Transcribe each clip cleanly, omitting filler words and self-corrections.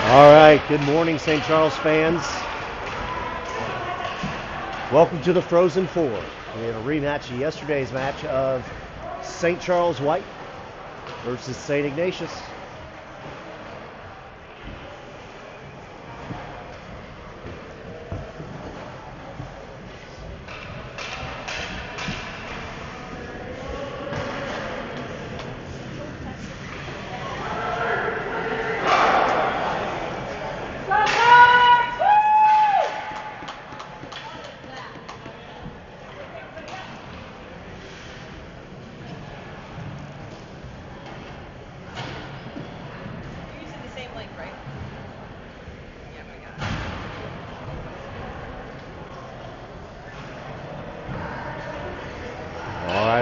All right, good morning, St. Charles fans. Welcome to the Frozen Four. We had a rematch of yesterday's match of St. Charles White versus St. Ignatius.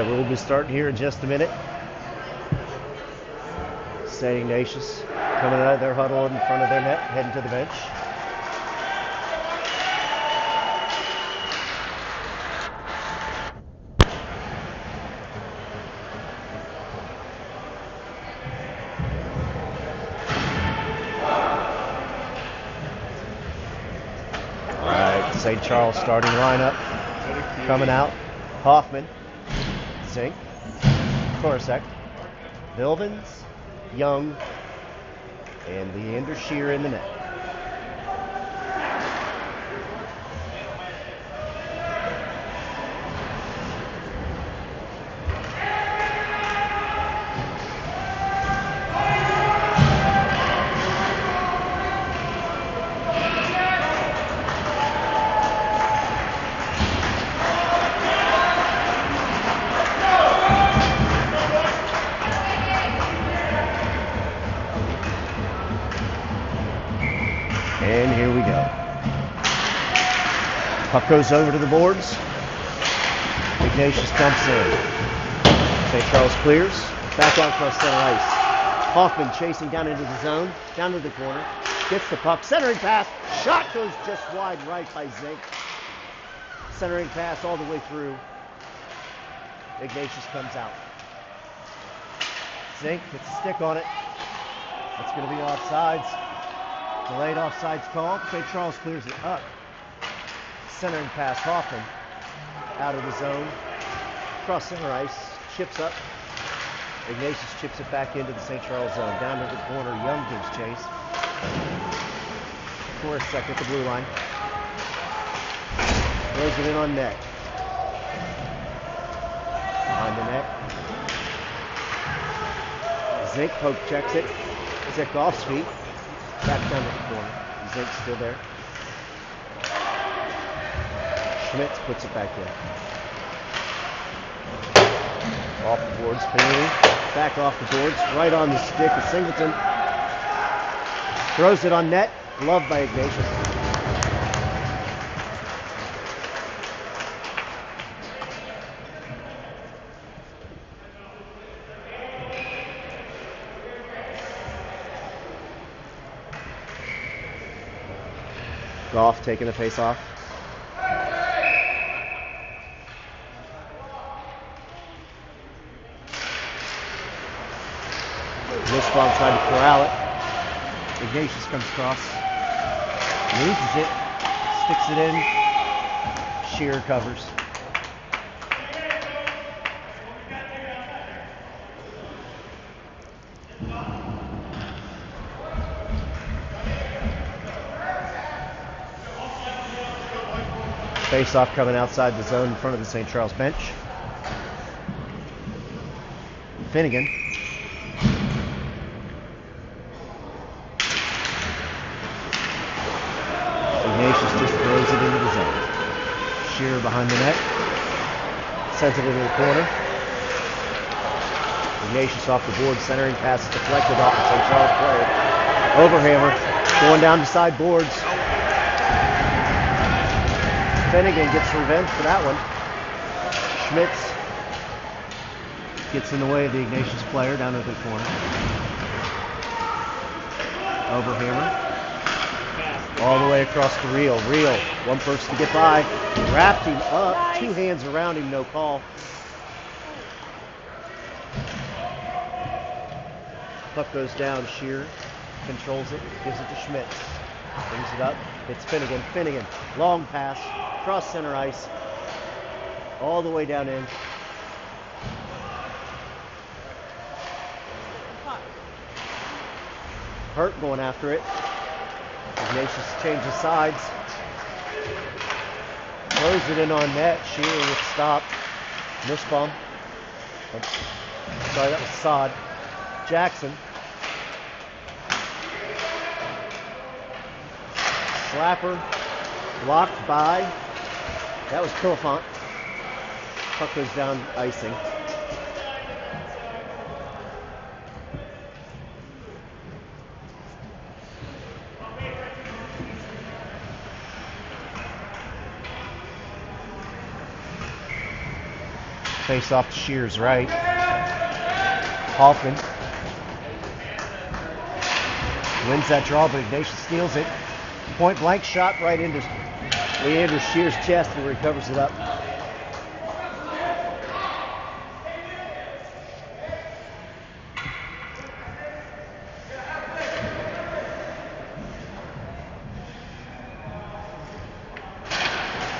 We'll be starting here in just a minute. St. Ignatius coming out of their huddle in front of their net, heading to the bench. All right, St. Charles starting lineup coming out. Hoffman, Zink, Korsek, Vilvins, Young, and Leander Shear in the net. And here we go. Puck goes over to the boards. Ignatius dumps in. St. Charles clears. Back out across center ice. Hoffman chasing down into the zone. Down to the corner. Gets the puck. Centering pass. Shot goes just wide right by Zink. Centering pass all the way through. Ignatius comes out. Zink gets a stick on it. That's going to be offsides. Delayed offsides call. St. Charles clears it up. Centering pass, Hoffman out of the zone. Cross center ice, chips up. Ignatius chips it back into the St. Charles zone. Down to the corner, Young gives chase. Korsek at the blue line. Throws it in on net. Behind the net. Zink poke checks it. Zink off feet. Back down to the corner. Zink's still there. Schmitz puts it back in. Off the boards, Finley. Back off the boards. Right on the stick of Singleton. Throws it on net. Gloved by Ignatius. Goff taking the face off. Nussbaum tried to corral it. Ignatius comes across. Loses it. Sticks it in. Shear covers. Face-off coming outside the zone in front of the St. Charles bench. Finnegan. Ignatius just throws it into the zone. Shearer behind the net. Sends it into the corner. Ignatius off the board. Centering pass deflected off the St. Charles player. Overhammer. Going down the side boards. Finnegan gets revenge for that one. Schmitz gets in the way of the Ignatius player down to the corner. Overhammer. All the way across the reel. One person to get by. Wrapped him up. Two hands around him, no call. Puck goes down, Shear. controls it, gives it to Schmitz. Brings it up, hits Finnegan. Finnegan, long pass, cross center ice, all the way down in. Hurt going after it. Ignatius changes sides. Throws it in on net. Shearer with stop. Nussbaum. Sorry, that was Sod. Jackson. Slapper. Blocked by. That was Pilifant. Puck goes down icing. Face off to Shear's right. Hoffman wins that draw, but Ignatius steals it. Point blank shot right into Leander Shear's chest, and recovers it up.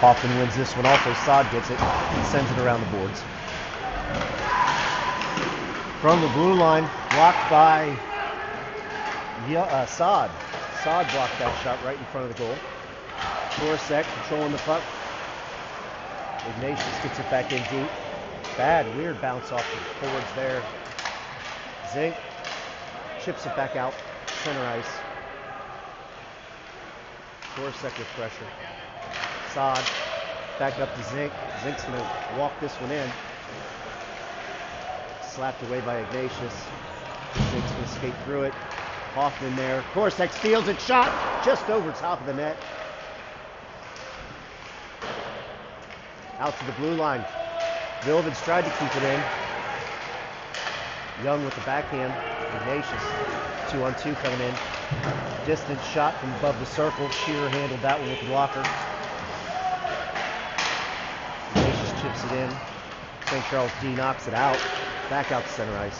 Hoffman wins this one also. Sod gets it and sends it around the boards. From the blue line, blocked by Sod. Sod blocked that shot right in front of the goal. Korosek controlling the puck. Ignatius gets it back in deep. Bad, weird bounce off the forwards there. Zink chips it back out, center ice. Korosek with pressure. Sod back up to Zink. Zink's going to walk this one in. Slapped away by Ignatius. Zink's going to skate through it. Hoffman there. Korosek steals it. Shot just over top of the net. Out to the blue line. Vilvins tried to keep it in. Young with the backhand. Ignatius 2-on-2 coming in. Distant shot from above the circle. Shearer handled that one with the blocker. Ignatius chips it in. St. Charles D knocks it out. Back out to center ice.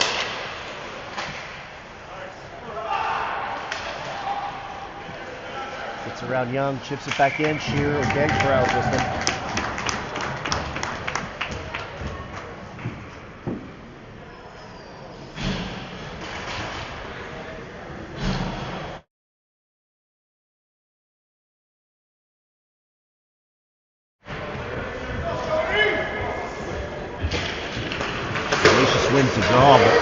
Gets around Young, chips it back in. Shearer again corrals this one. Wins the draw, but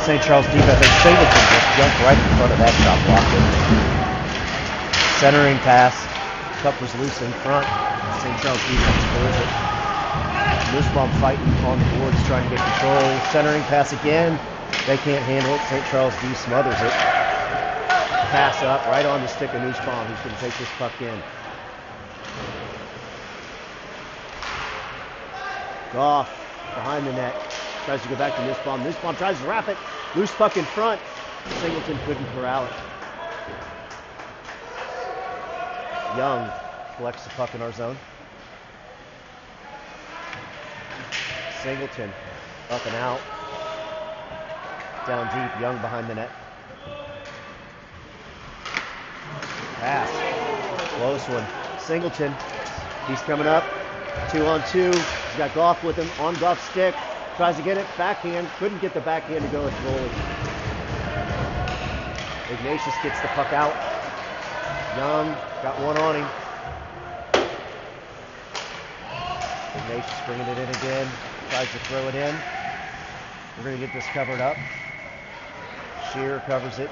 St. Charles defense, Singleton just jumped right in front of that shot block. Centering pass, puck was loose in front. St. Charles defense clears it. Nussbaum fighting on the boards, trying to get control. Centering pass again. They can't handle it. St. Charles D smothers it. Pass up right on the stick of Nussbaum. He's going to take this puck in. Goff behind the net. Tries to go back to Nussbaum. Nussbaum tries to wrap it. Loose puck in front. Singleton couldn't corral it. Young collects the puck in our zone. Singleton up and out. Down deep. Young behind the net. Pass. Close one. Singleton. He's coming up. 2-on-2. He's got Goff with him. On Goff's stick. Tries to get it, backhand, couldn't get the backhand to go with goalie. Ignatius gets the puck out. Young got one on him. Ignatius bringing it in again, tries to throw it in. We're going to get this covered up. Shearer covers it.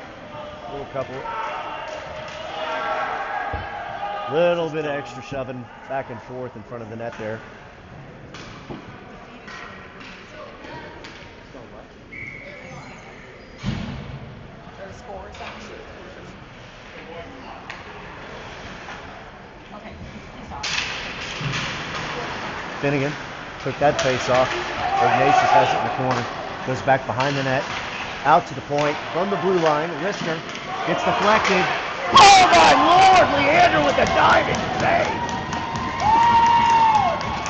Little bit of extra shoving back and forth in front of the net there. Finnegan took that face off. Ignatius has it in the corner. Goes back behind the net. Out to the point. From the blue line. Rissner gets deflected. Oh my Lord! Leander with a diving save!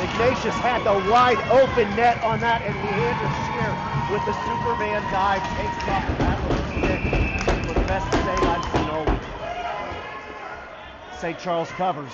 Ignatius had the wide open net on that, and Leander Shear with the Superman dive takes it off the back of the stick for the best. best mistake I've seen all week. St. Charles covers.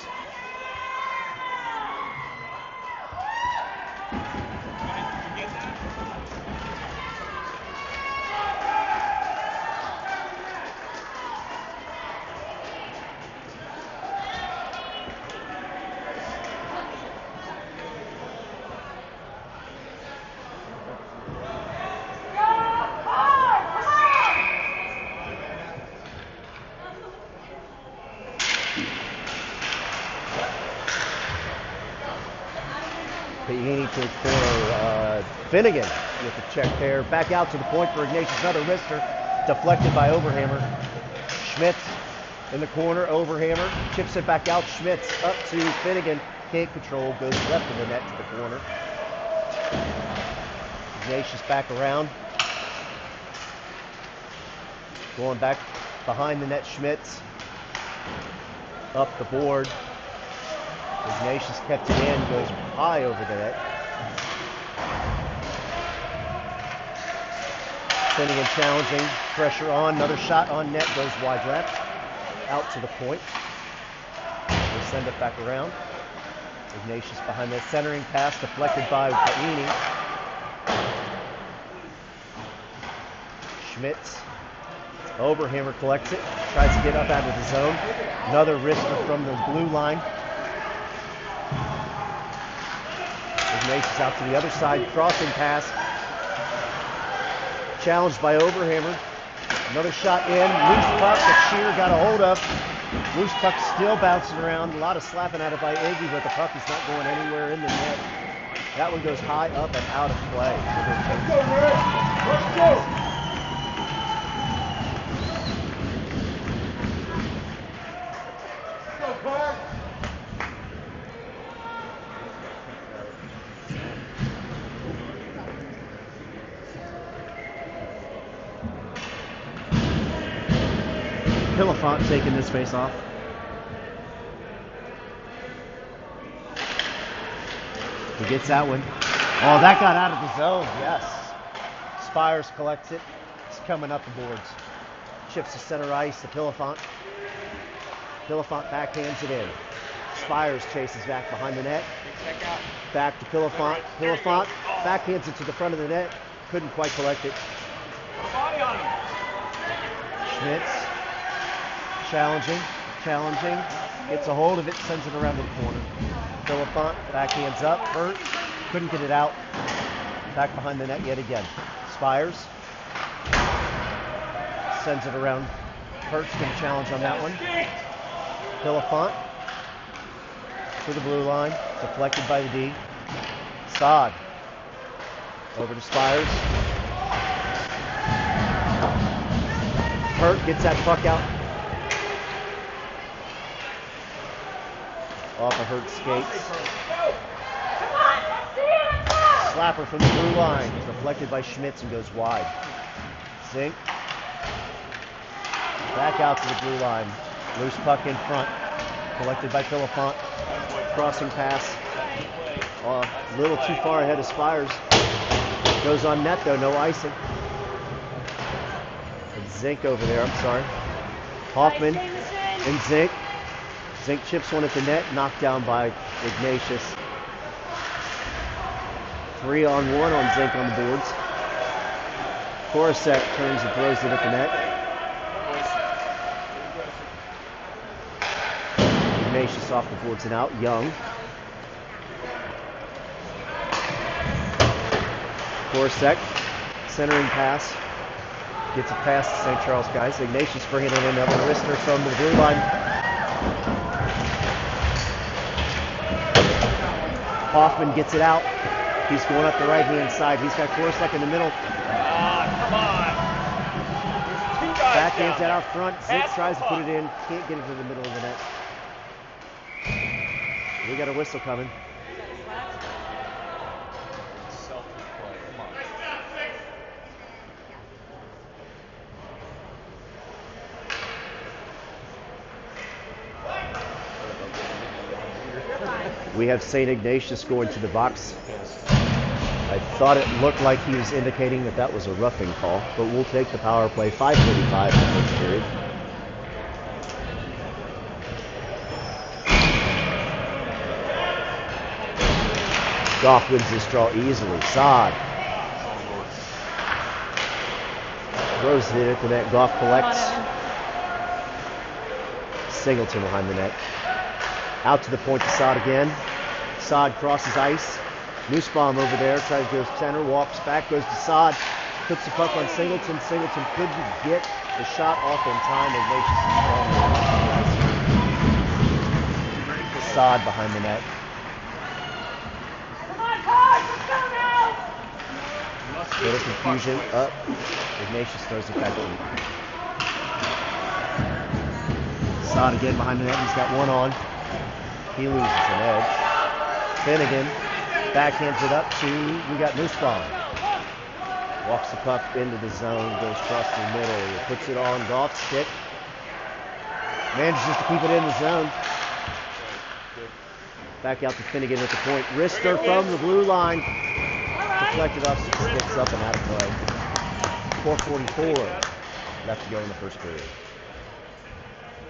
Ignatius to the corner. Finnegan with the check there. Back out to the point for Ignatius. Another wrister. Deflected by Overhammer. Schmitz in the corner. Overhammer. Chips it back out. Schmitz up to Finnegan. Can't control. Goes left of the net to the corner. Ignatius back around. Going back behind the net. Schmitz. Up the board. Ignatius kept it in, goes high over the net. Finnegan challenging, pressure on, another shot on net, goes wide left, out to the point. They send it back around. Ignatius behind that centering pass, deflected by Paini. Schmitz, Overhammer collects it, tries to get up out of the zone. Another wrister from the blue line. Ignatius out to the other side, crossing pass. Challenged by Overhammer. Another shot in, loose puck that Shear got a hold of. Loose puck still bouncing around. A lot of slapping at it by Iggy, but the puck is not going anywhere in the net. That one goes high up and out of play. Let's go, Rick! Let's go! Pillafont taking this face off. He gets that one. Oh, that got out of the zone, yes. Spires collects it. It's coming up the boards. Chips to center ice to Pillafont. Pillafont backhands it in. Spires chases back behind the net. Back to Pillafont. Pillafont backhands it to the front of the net. Couldn't quite collect it. Schmitz. Challenging, gets a hold of it, sends it around the corner. Pillafont, backhands up, hurt, couldn't get it out. Back behind the net yet again. Spires, sends it around. Hurt's going to challenge on that one. Pillafont, to the blue line, deflected by the D. Stod, over to Spires. Hurt gets that puck out. Off of Hurt's skates. Slapper from the blue line. Deflected by Schmitz and goes wide. Zink. Back out to the blue line. Loose puck in front. Collected by Pillafont. Crossing pass. A little too far ahead of Spires. Goes on net though, no icing. And Zink over there, I'm sorry. Hoffman and Zink. Zink chips one at the net, knocked down by Ignatius. 3-on-1 on Zink on the boards. Korosek turns and throws it at the net. Ignatius off the boards and out. Young. Korosek, centering pass. Gets a pass to St. Charles guys. Ignatius bringing it in, another wrister from the blue line. Hoffman gets it out. He's going up the right-hand side. He's got Korosek in the middle. Come on. Backhands that out front. Zink tries to put it in. Can't get it to the middle of the net. We got a whistle coming. We have St. Ignatius going to the box. I thought it looked like he was indicating that that was a roughing call, but we'll take the power play. 5:35 in the first period. Goff wins this draw easily. Saad throws it at the net. Goff collects. Singleton behind the net. Out to the point to Saad again. Saad crosses ice. Nussbaum over there, tries to go center, walks back, goes to Saad, puts the puck on Singleton. Singleton couldn't get the shot off in time. Ignatius is Saad behind the net. Little confusion up. Ignatius throws it back in. Saad again behind the net. He's got one on. He loses an edge. Finnegan backhands it up to, we got Nussbaum. Walks the puck into the zone, goes across the middle. He puts it on Goff's stick. Manages to keep it in the zone. Back out to Finnegan at the point. Wrister from the blue line. Deflected off sticks up and out of play. 4:44 left to go in the first period.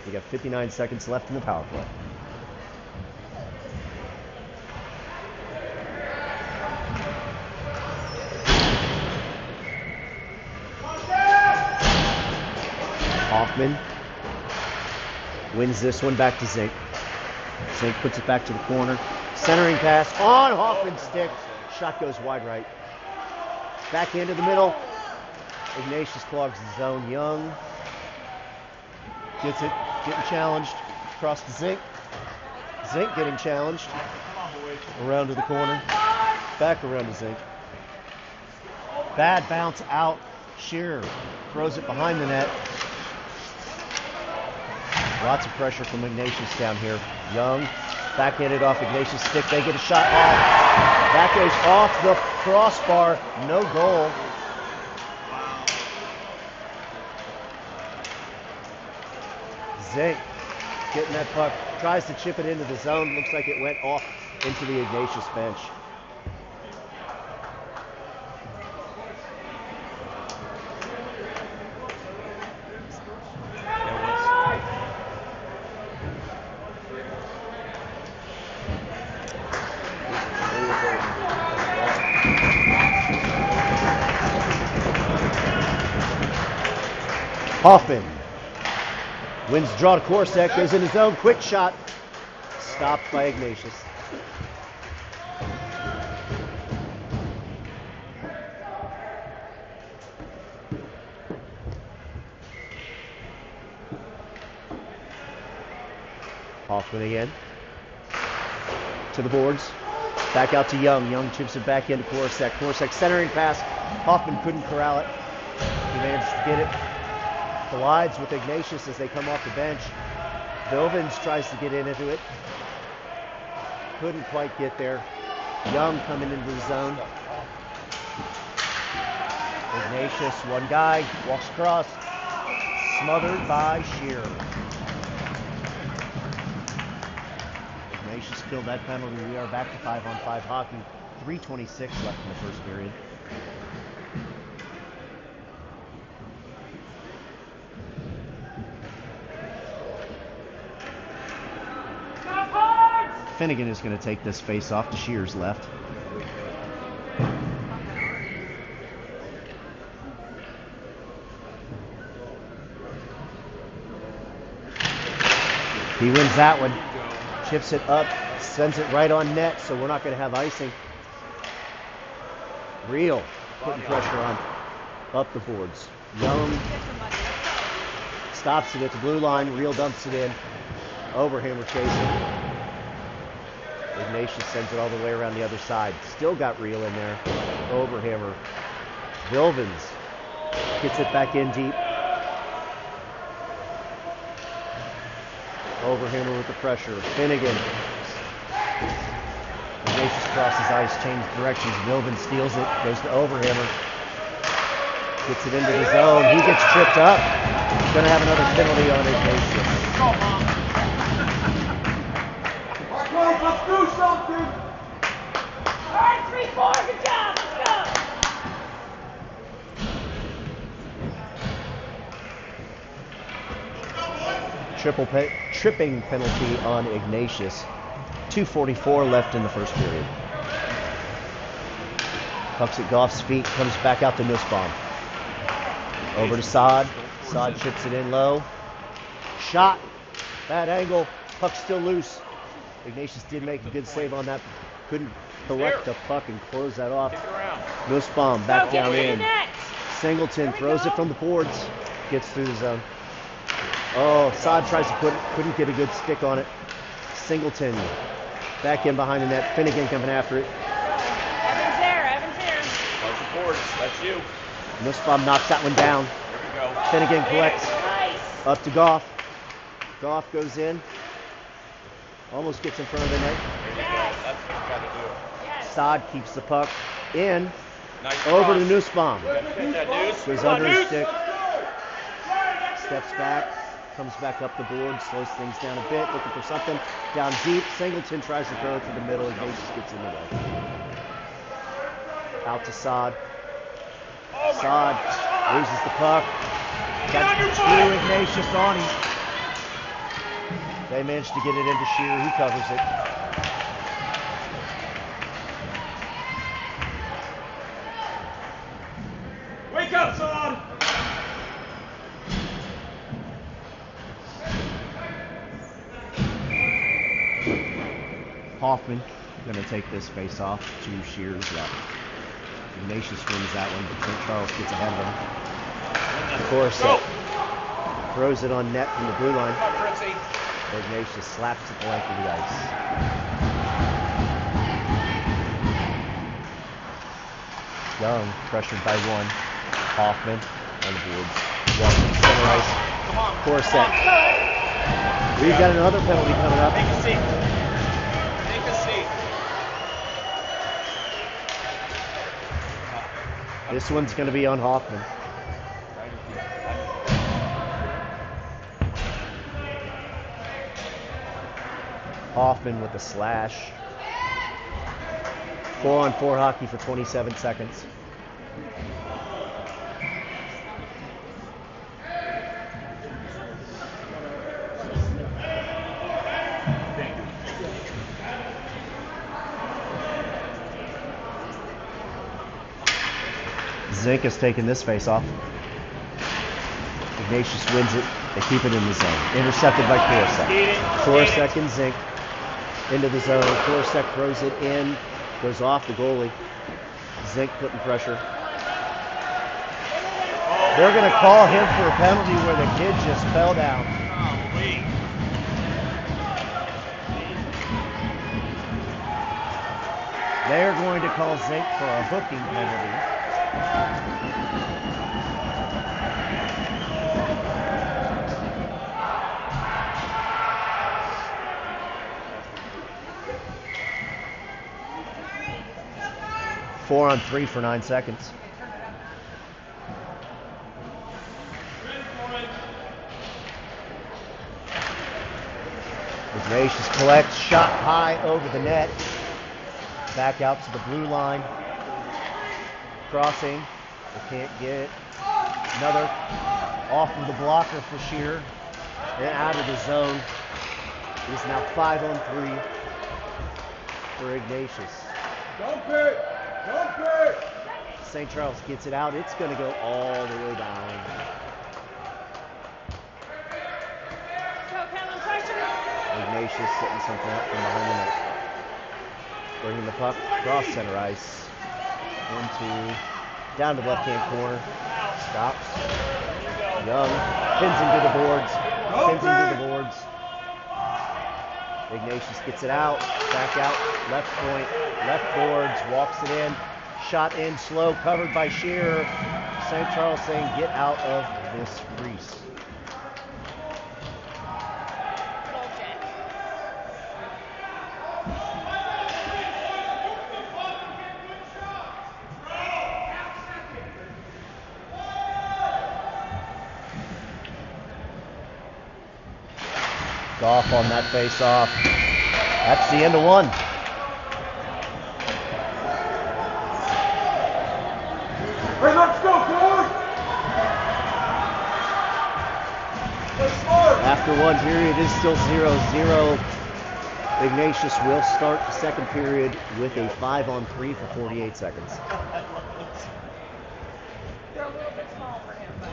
We got 59 seconds left in the power play. Hoffman wins this one back to Zink. Zink puts it back to the corner. Centering pass on Hoffman's stick. Shot goes wide right. Back into the middle. Ignatius clogs the zone. Young gets it, getting challenged. Across to Zink. Zink getting challenged. Around to the corner. Back around to Zink. Bad bounce out. Shearer throws it behind the net. Lots of pressure from Ignatius down here. Young, backhanded off Ignatius' stick. They get a shot off. That goes off the crossbar. No goal. Zink getting that puck. Tries to chip it into the zone. Looks like it went off into the Ignatius bench. Hoffman wins the draw to Korsak, goes in his zone, quick shot, stopped by Ignatius. Hoffman again to the boards, back out to Young. Young chips it back into Korsak. Korsak centering pass. Hoffman couldn't corral it. He managed to get it. Collides with Ignatius as they come off the bench. Vilvins tries to get into it. Couldn't quite get there. Young coming into the zone. Ignatius, one guy, walks across. Smothered by Shearer. Ignatius killed that penalty. We are back to 5-on-5 hockey. 3:26 left in the first period. Finnegan is going to take this face off to Shearer's left. He wins that one. Chips it up, sends it right on net, so we're not going to have icing. Real putting pressure on up the boards. Young stops it at the blue line. Real dumps it in. Overhammer chasing. Ignatius sends it all the way around the other side. Still got Real in there. Overhammer. Vilvins gets it back in deep. Overhammer with the pressure. Finnegan. Ignatius crosses ice, changes directions. Vilvins steals it, goes to Overhammer. Gets it into the zone. He gets tripped up. He's going to have another penalty on Ignatius. Let's do something! All right, 3-4, good job, let's go! tripping penalty on Ignatius. 2:44 left in the first period. Puck's at Goff's feet, comes back out to Nussbaum. Over to Saad. Saad chips it in low. Shot. Bad angle. Puck's still loose. Ignatius did make a good save on that. Couldn't collect the puck and close that off. Nussbaum back down in. Singleton throws it from the boards. Gets through the zone. Oh, Saad tries to couldn't get a good stick on it. Singleton back in behind the net. Finnegan coming after it. Evan's there. Evan's here. Close the boards. That's you. Nussbaum knocks that one down. Here we go. Finnegan collects. Nice. Up to Goff. Goff goes in. Almost gets in front of the net. There you go. That's what you got to do. Yes. Saad keeps the puck in. Nice Over cross. to Nussbaum. Get that, Deuce. Goes Come on, under his Deuce. stick. Steps back. Comes back up the board. Slows things down a bit. Looking for something. Down deep. Singleton tries to throw it to the middle. Ignatius gets in the way. Out to Saad. Oh my Saad gosh. loses the puck. Get on your Got foot. Ignatius on him. They managed to get it into Shearer. He covers it. Wake up, son. Hoffman going to take this face off to Shearer's left. Ignatius wins that one, but St. Charles gets ahead of him. Of course, Go. throws it on net from the blue line. Come on, Fritzy. Ignatius slaps at the length of the ice. Young pressured by one. Hoffman on the boards. Walking center ice. Come on. Corset. We've got another penalty coming up. Take a seat. Take a seat. This one's going to be on Hoffman. Hoffman with the slash. 4-on-4 hockey for 27 seconds. Zink has taken this face off. Ignatius wins it. They keep it in the zone. Intercepted by Korosek. Korosek and Zink into the zone. Korosek throws it in. Goes off the goalie. Zink putting pressure. They're going to call him for a penalty where the kid just fell down. They're going to call Zink for a hooking penalty. Four on three for 9 seconds. Ignatius collects, shot high over the net. Back out to the blue line. Crossing. They can't get it. Another off of the blocker for Shearer. And out of the zone. It is now 5 on 3 for Ignatius. Dump it! Dump it! St. Charles gets it out. It's going to go all the way down. Go, Kellen, pressure. Ignatius setting something up from behind the net. Bringing the puck across center ice. Down to the left-hand corner. Stops. Young pins him to the boards. Pins him to the boards. Ignatius gets it out. Back out. Left point. Left boards. Walks it in. Shot in slow. Covered by Shearer. St. Charles saying, get out of this crease. Goff on that face-off. That's the end of one. Hey, let's go, boys! Let's start! After After one period, it's still 0-0. Ignatius will start the second period with a 5-on-3 for 48 seconds. They're a little bit small for him, but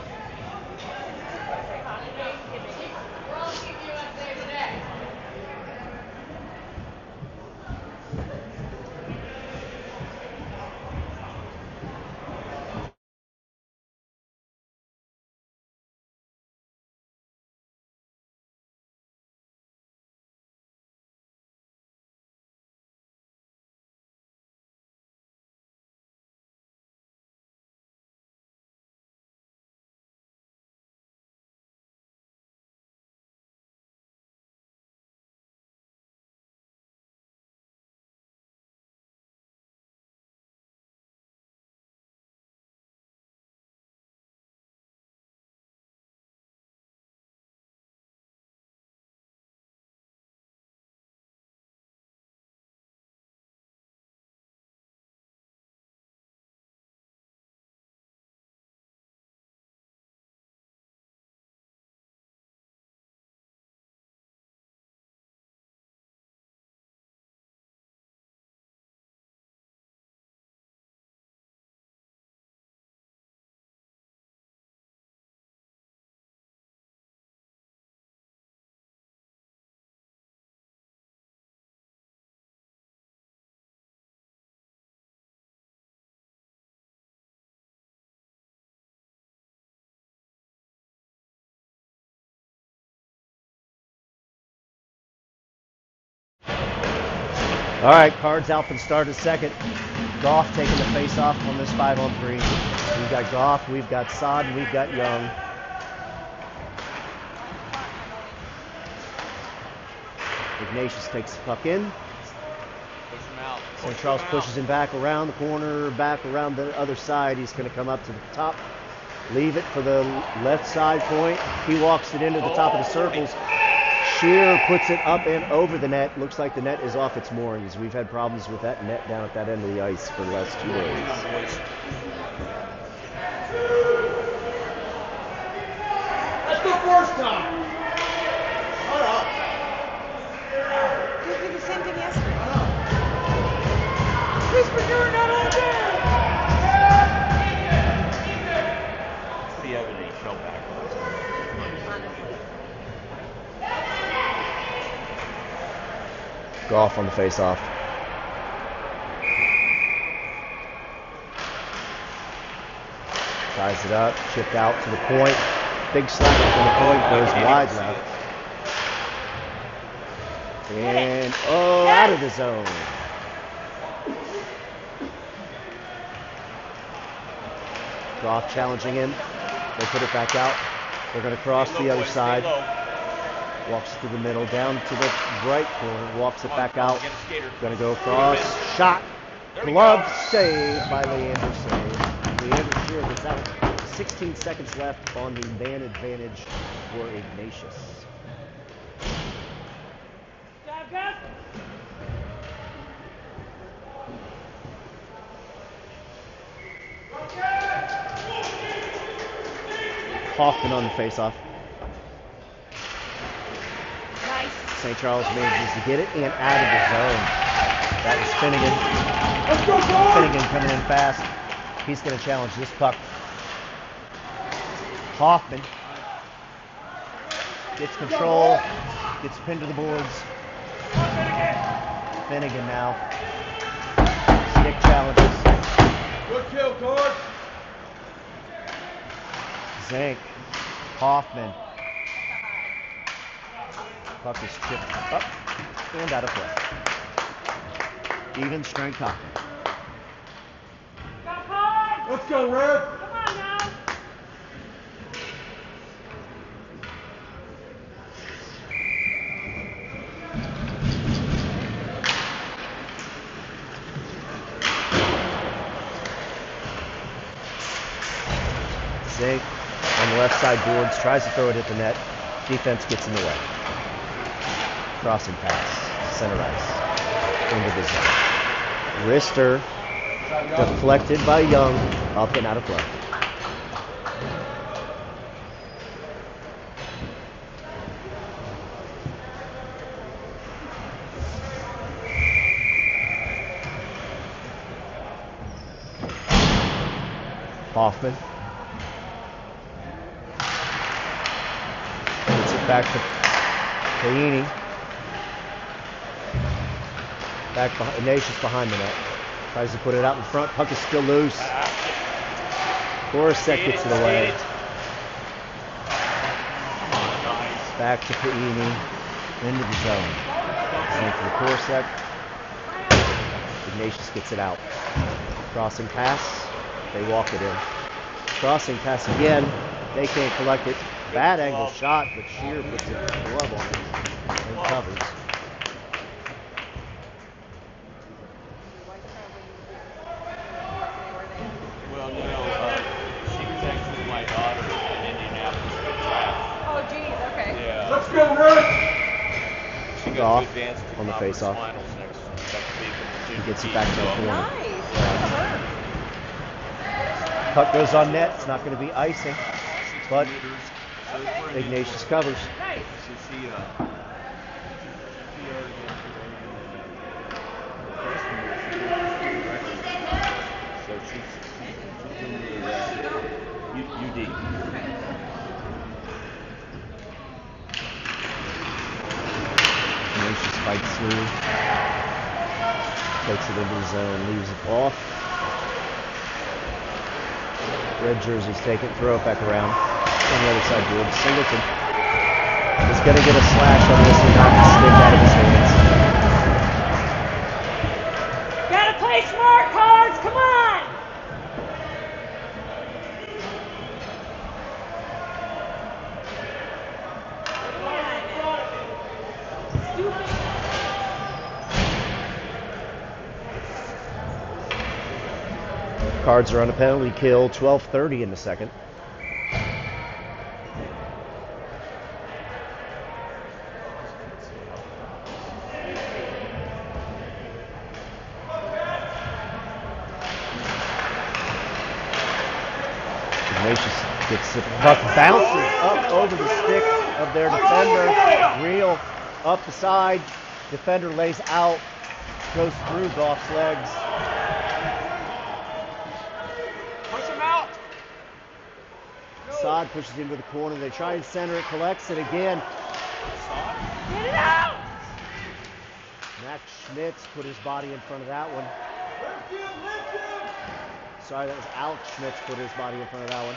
All right, Cards out for the start of the second. Goff taking the face off on this 5-on-3. We've got Goff, we've got Sod, and we've got Young. Ignatius takes the puck in. St. Charles pushes him back around the corner, back around the other side. He's going to come up to the top, leave it for the left side point. He walks it into the top of the circles. Shear puts it up and over the net. Looks like the net is off its moorings. We've had problems with that net down at that end of the ice for the last 2 days. That's the first time. Shut up. you did the same thing yesterday. Please, but you're not on there. It's pretty evident he fell backwards. Honestly. Goff on the face-off. Ties it up, chipped out to the point. Big slap from the point, goes wide left. And, out of the zone. Goff challenging him. They put it back out. They're going to cross the other side. Walks to the middle, down to the right corner, walks it back out. Gonna go across, shot, glove save by Leander save. Leander Shear gets out. 16 seconds left on the man advantage for Ignatius. Job, Gus. Hoffman on the faceoff. Nice. St. Charles manages to get it and out of the zone. That was Finnegan. Let's go, Cards. Finnegan coming in fast. He's going to challenge this puck. Hoffman gets control, gets pinned to the boards. Finnegan now. Stick challenges. Good kill, Cards. Zank. Hoffman. Puck is chipped up and out of play. Even strength Hoffman. Go, Cards. Let's go, Red. Come on now. Zank on the left side boards, tries to throw it at the net. Defense gets in the way. Crossing pass, center ice, into the zone. Wrister deflected by Young, up and out of play. Hoffman. Gets it back to Paini. Back behind, Ignatius behind the net. Tries to put it out in front. Puck is still loose. Korosek gets it away. Back to Paini. Into the zone. And for Korosek. Ignatius gets it out. Crossing pass. They walk it in. Crossing pass again. They can't collect it. Bad angle shot, but Shear puts it glove on it and covers. Well, you know, she was actually my daughter in Indianapolis for draft. Oh, geez, okay. Yeah. Let's go, Rick! She Off goes to advance to on the conference face-off. finals next week. He gets it back to the corner. Nice. Good for her. Puck goes on net. It's not going to be icing, but Ignatius covers. Nice. So she's in the UD. Ignatius fights through. Takes it into the zone. Leaves it off. Red jersey's taken. Throw it back around. On the other side, George Singleton is going to get a slash on this and knock the stick out of his hands. Gotta play smart cards. Come on. Stupid. Cards are on a penalty kill. 12:30 in the second. Ignatius gets the puck, bounces up over the stick of their defender. Reel up the side. Defender lays out, goes through Goff's legs. Push him out! Saad pushes into the corner. They try and center it, collects it again. Get it out. Max Schmitz put his body in front of that one. Sorry, that was Alex Schmitz put his body in front of that one.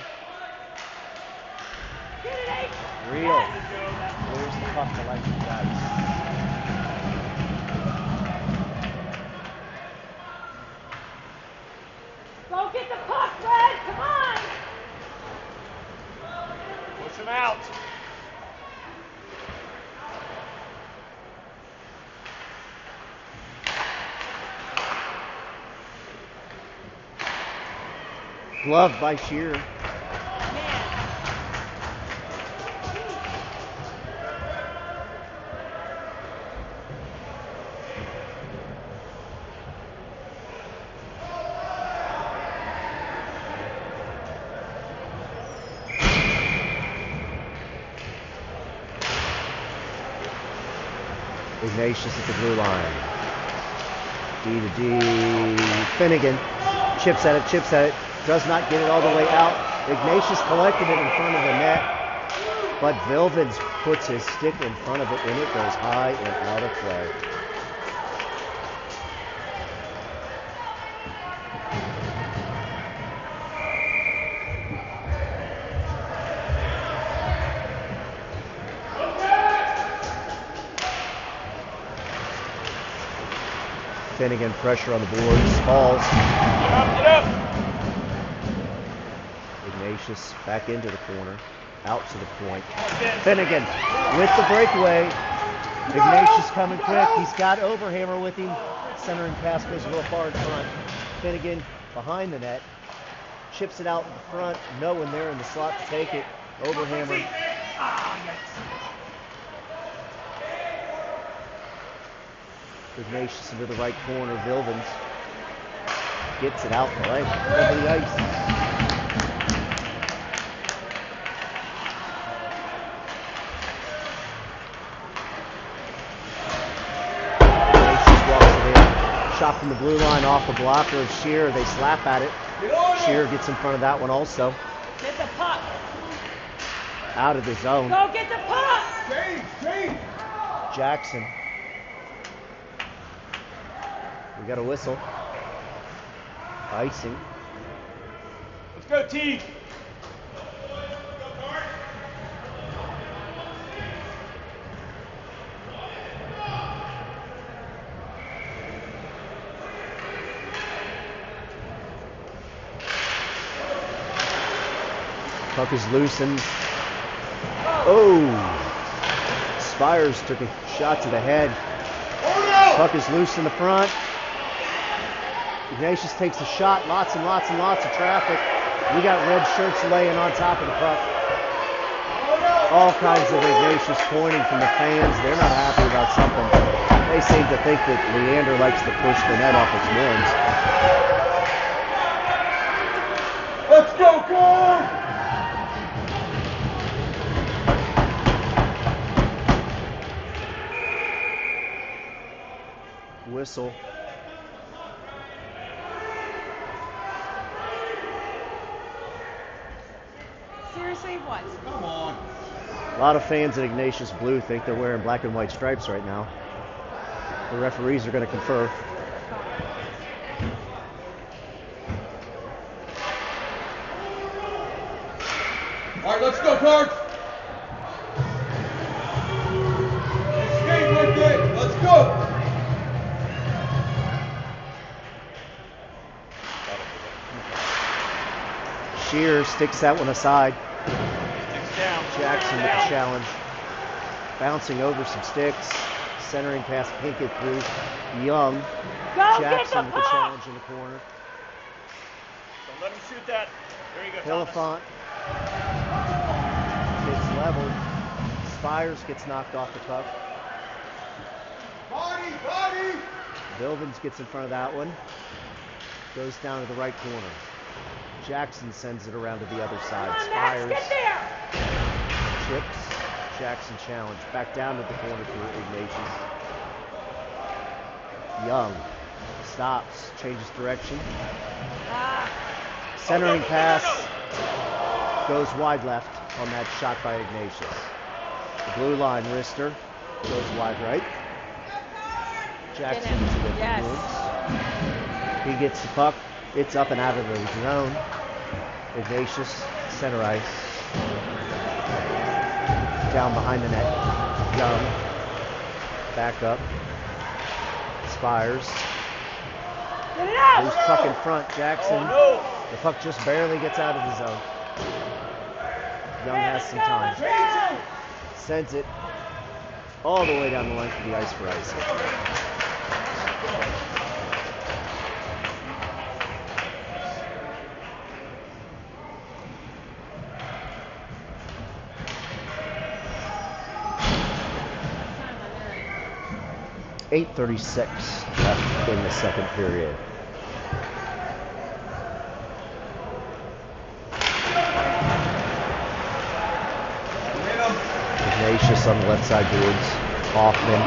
Get it, Ace. Real. Where's the puck to like the dice? Go get the puck, Red. Come on. Push him out! Gloved by Shear. Man. Ignatius at the blue line. D to D. Finnegan chips at it. Does not get it all the way out. Ignatius collected it in front of the net, but Vilvins puts his stick in front of it, and it goes high and out of play. Finnegan pressure on the boards, falls. Get up! Ignatius back into the corner, out to the point. Finnegan with the breakaway. Ignatius coming quick. He's got Overhammer with him. Centering pass goes a little far in front. Finnegan behind the net. Chips it out in front. No one there in the slot to take it. Overhammer. Ignatius into the right corner. Vilvins gets it out the leg over the ice. Shot from the blue line off the blocker of Shear. They slap at it. Shear gets in front of that one also. Get the puck. Out of the zone. Go get the puck. Jackson. We got a whistle. Icing. Let's go, T. Puck is loosened. Oh! Spires took a shot to the head. Puck is loose in the front. Ignatius takes a shot. Lots and lots and lots of traffic. We got red shirts laying on top of the puck. All kinds of Ignatius pointing from the fans. They're not happy about something. They seem to think that Leander likes to push the net off its horns. Let's go, go! Whistle. Seriously, what? Come on. A lot of fans at Ignatius Blue think they're wearing black and white stripes right now. The referees are going to confer. All right, let's go, Cards. Skate with it. Let's go. Shear sticks that one aside. Sticks down. Jackson with the challenge. Bouncing over some sticks. Centering past Pinkett through Young. Go Jackson get with the the puck. challenge in the corner. Don't let him shoot that. There you go, Thomas. Hillefant gets leveled. Spires gets knocked off the puck. Body! Bilvins gets in front of that one. Goes down to the right corner. Jackson sends it around to the other side. Come on, Max, Spires get there. trips. Jackson challenge. Back down to the corner for Ignatius. Young stops. Changes direction. Centering pass. Goes wide left on that shot by Ignatius. The blue line wrister. Goes wide right. Jackson to the Yes. Bruins. He gets the puck. It's up and out of the zone. Ignatius, center ice. Down behind the net. Young. Back up. Spires. Get it out. Loose puck in front. Jackson. Oh, The puck just barely gets out of the zone. Young has some Let's time. go. Sends it all the way down the length of the ice for icing. .836 left in the second period. Ignatius on the left side boards. Hoffman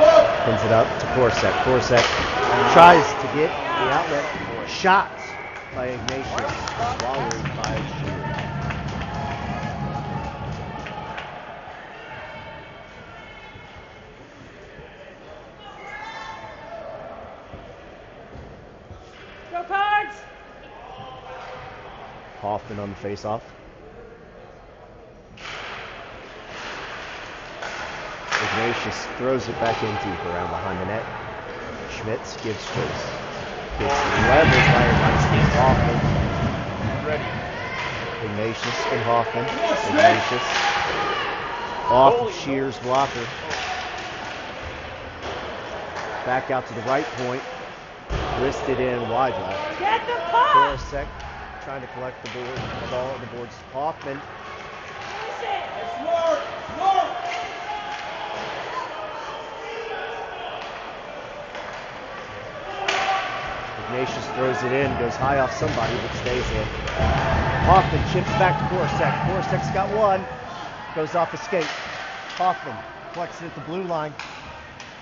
pins it up to Korsak. Korsak tries to get the outlet. Shot by Ignatius. Swallowed by Shear. Go Cards. Hoffman on the face-off. Ignatius throws it back in deep around behind the net. Schmitz gives chase. Gets leveled by Hoffman. ready. Ignatius and Hoffman. Ignatius off of Shear's blocker. Back out to the right point. Wristed in wide left. Get the puck. Korsak trying to collect the ball at the boards. Hoffman. Listen. Smart! Smart! Ignatius throws it in, goes high off somebody, but stays in. Hoffman chips back to Korsak. Korsak's got one. Goes off his skate. Hoffman collects it at the blue line.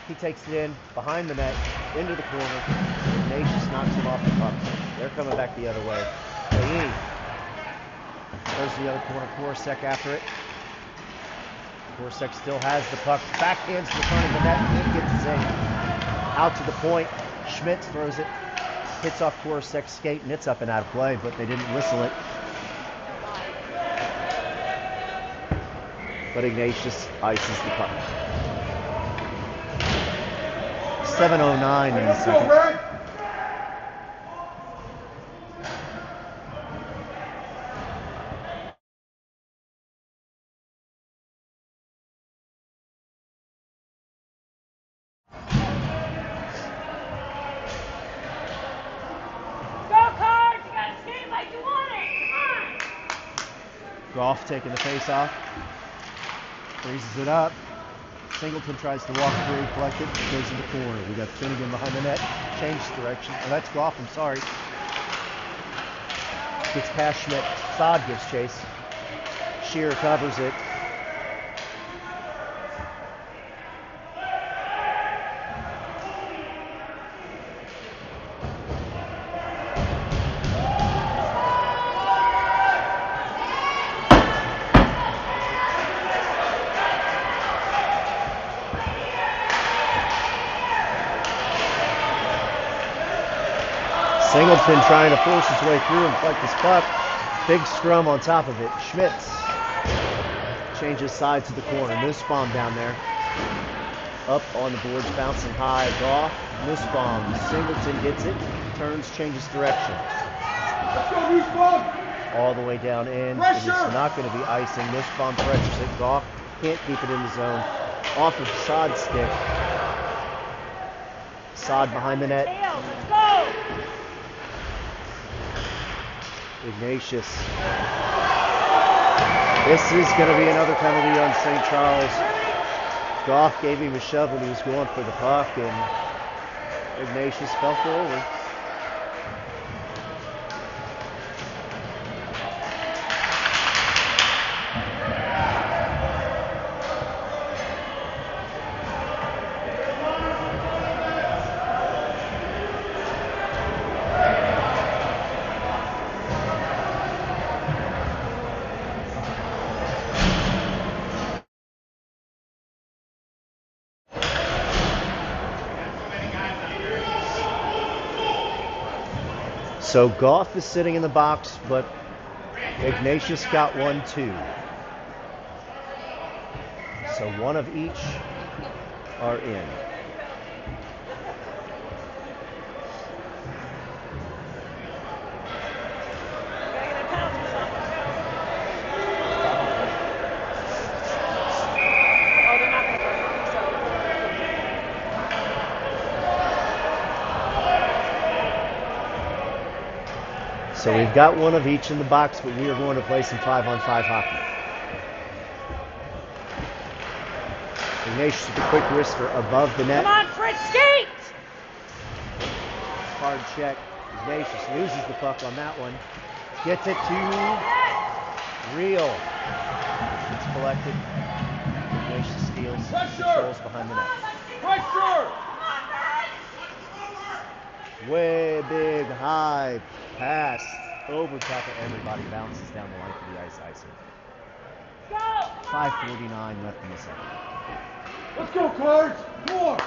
He takes it in behind the net, into the corner. Ignatius knocks him off the puck. They're coming back the other way. Fahini goes to the other corner. Korosek after it. Korosek still has the puck. Backhands to the front of the net. Can't get the zing. Out to the point. Schmidt throws it. Hits off Korosek's skate and it's up and out of play, but they didn't whistle it. But Ignatius ices the puck. 7:09 in the second. Goff taking the face off. Freezes it up. Singleton tries to walk through, collect it, goes in the corner. We got Finnegan behind the net, changes direction. Oh, that's Goff, I'm sorry. Gets past Schmidt. Sod gives chase. Shear covers it. Singleton trying to force his way through and collect this puck. Big scrum on top of it. Schmitz changes side to the corner. Nussbaum down there. Up on the boards, bouncing high. Goff, Nussbaum. Singleton gets it, turns, changes direction. Let's go, Nussbaum! All the way down in. It is not going to be icing. Nussbaum pressures it. Goff can't keep it in the zone. Off of Sod's stick. Sod behind the net. Let's go! Ignatius. This is going to be another penalty on St. Charles. Goff gave him a shove when he was going for the puck, and Ignatius fell forward. So Goff is sitting in the box, but Ignatius got 1-2. So one of each are in. So we've got one of each in the box, but we are going to play some 5-on-5 hockey. Ignatius with a quick wrister above the net. Come on, Fritz, skate! Hard check. Ignatius loses the puck on that one. Gets it to Real. It's collected. Ignatius steals. Controls behind the net. Pressure! Way big, high pass over top of everybody. Bounces down the line for the ice icing. 5:49 left in the second. Let's go, Cards! Come on!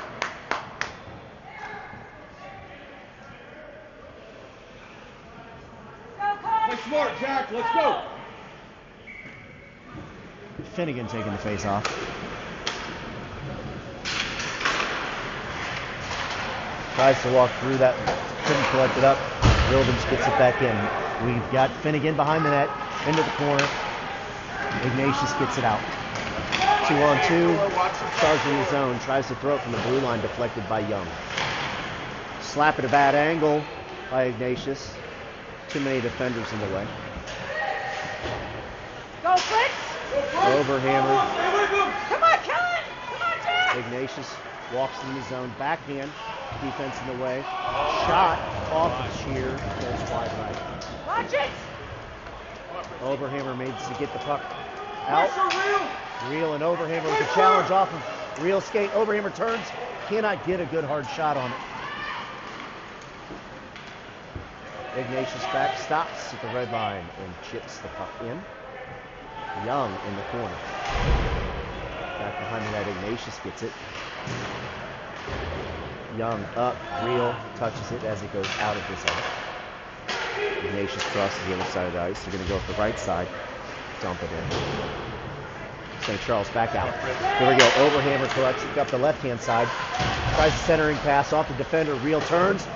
Play smart, Jack. Let's go! Finnegan taking the face off. Tries to walk through that, couldn't collect it up. Wildens gets it back in. We've got Finnegan behind the net, into the corner. Ignatius gets it out. 2-on-2, charging the zone, tries to throw it from the blue line, deflected by Young. Slap at a bad angle by Ignatius. Too many defenders in the way. Go, Fritz! Overhammer. Come on, Kellen! Come on, Jack! Ignatius walks in the zone, backhand, defense in the way. Shot off of Shear, goes wide right. Watch it! Overhammer made to get the puck out. Real and Overhammer with a challenge off of Real skate. Overhammer turns, cannot get a good hard shot on it. Ignatius back stops at the red line and chips the puck in. Young in the corner. Back behind the net, Ignatius gets it. Young up, Real touches it as it goes out of his zone. Ignatius crosses the other side of the ice. They're going to go up the right side, dump it in. St. Charles back out. Here we go. Overhammer collects it up the left-hand side. Tries a centering pass off the defender. Real turns.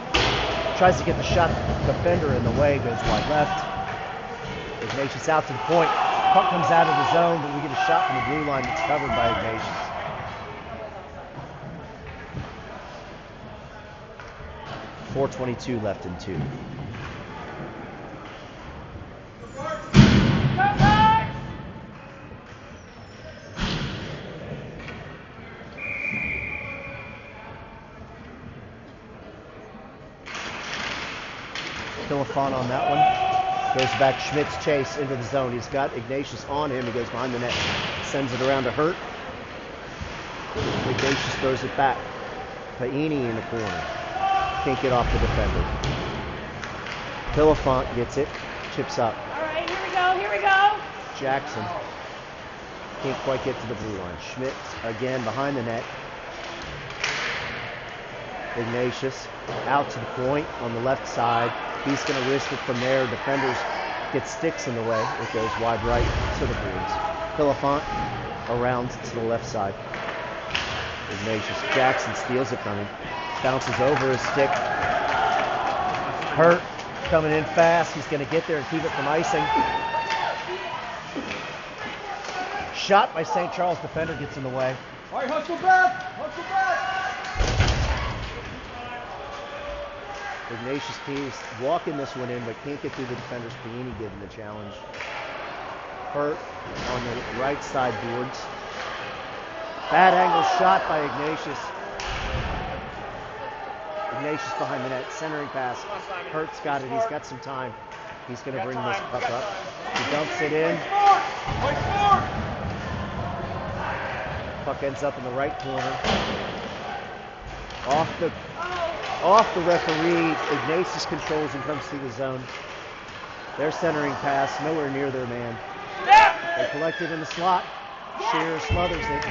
Tries to get the shot defender in the way. Goes wide left. Ignatius out to the point. Puck comes out of the zone, but we get a shot from the blue line that's covered by Ignatius. .422 left in 2. Philippon on that one. Goes back Schmidt's chase into the zone. He's got Ignatius on him. He goes behind the net. Sends it around to Hurt. Ignatius throws it back. Paini in the corner. Can't get off the defender. Philippon gets it. Chips up. All right, here we go. Jackson. Can't quite get to the blue line. Schmidt again behind the net. Ignatius out to the point on the left side. He's going to wrist it from there. Defenders get sticks in the way. It goes wide right to the boards. Philippon around to the left side. Ignatius. Jackson steals it from him. Bounces over his stick. Hurt coming in fast. He's going to get there and keep it from icing. Shot by St. Charles. Defender gets in the way. All right, hustle back. Hustle back. Ignatius Pease walking this one in, but can't get through the defenders. Piini giving the challenge. Hurt on the right side boards. Bad angle shot by Ignatius. Ignatius behind the net. Centering pass. Hurt's got it. He's got some time. He's going to bring this puck up. He dumps it in. Puck ends up in the right corner. Off the referee, Ignatius controls and comes through the zone. Their centering pass, nowhere near their man. They collect it in the slot. Shearer smothers it.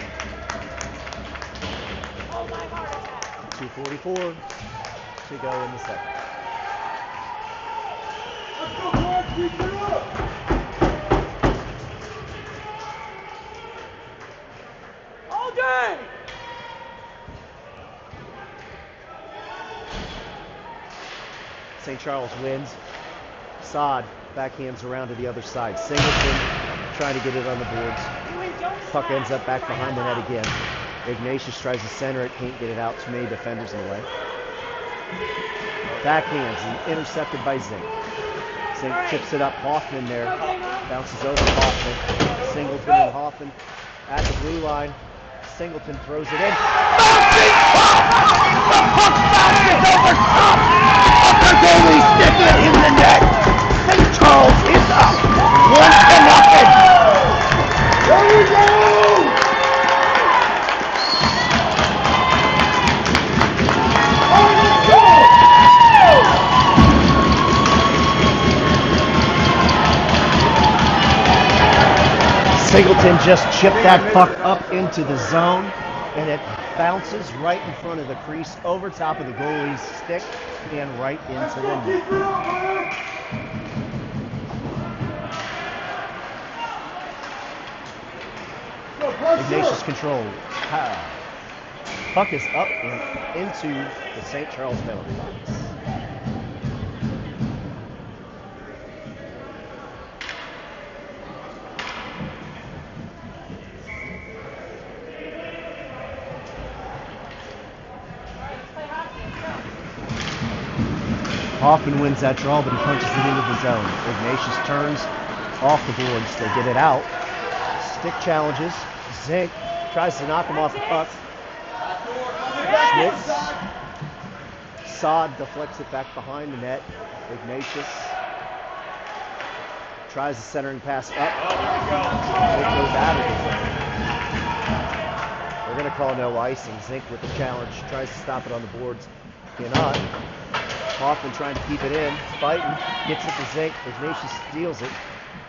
2:44 to go in the second. Let's go, Clark. Keep it up. All day. St. Charles wins. Sod backhands around to the other side. Singleton trying to get it on the boards. Puck ends up back behind the net again. Ignatius tries to center it, can't get it out. Too many defenders in the way. Backhands and intercepted by Zink. Zink chips it up. Hoffman there. Bounces over Hoffman. Singleton and Hoffman at the blue line. Singleton throws it in. Bouncing puck! The puck bounces over top! Upper goalie sticks it in the net. St. Charles is up 1-0. There we go! Singleton just chipped that puck up into the zone, and it bounces right in front of the crease, over top of the goalie's stick, and right into the net. Ignatius control. Puck is up and into the St. Charles penalty box. Hoffman wins that draw, but he punches it into the zone. Ignatius turns off the boards. They get it out. Stick challenges. Zink tries to knock him off the puck. Schmitz. Sod deflects it back behind the net. Ignatius tries the centering pass up. It goes out of the zone. They're going to call no icing. Zink with the challenge. Tries to stop it on the boards. Cannot. Hoffman trying to keep it in, fighting, gets it to Zink. Ignatius steals it,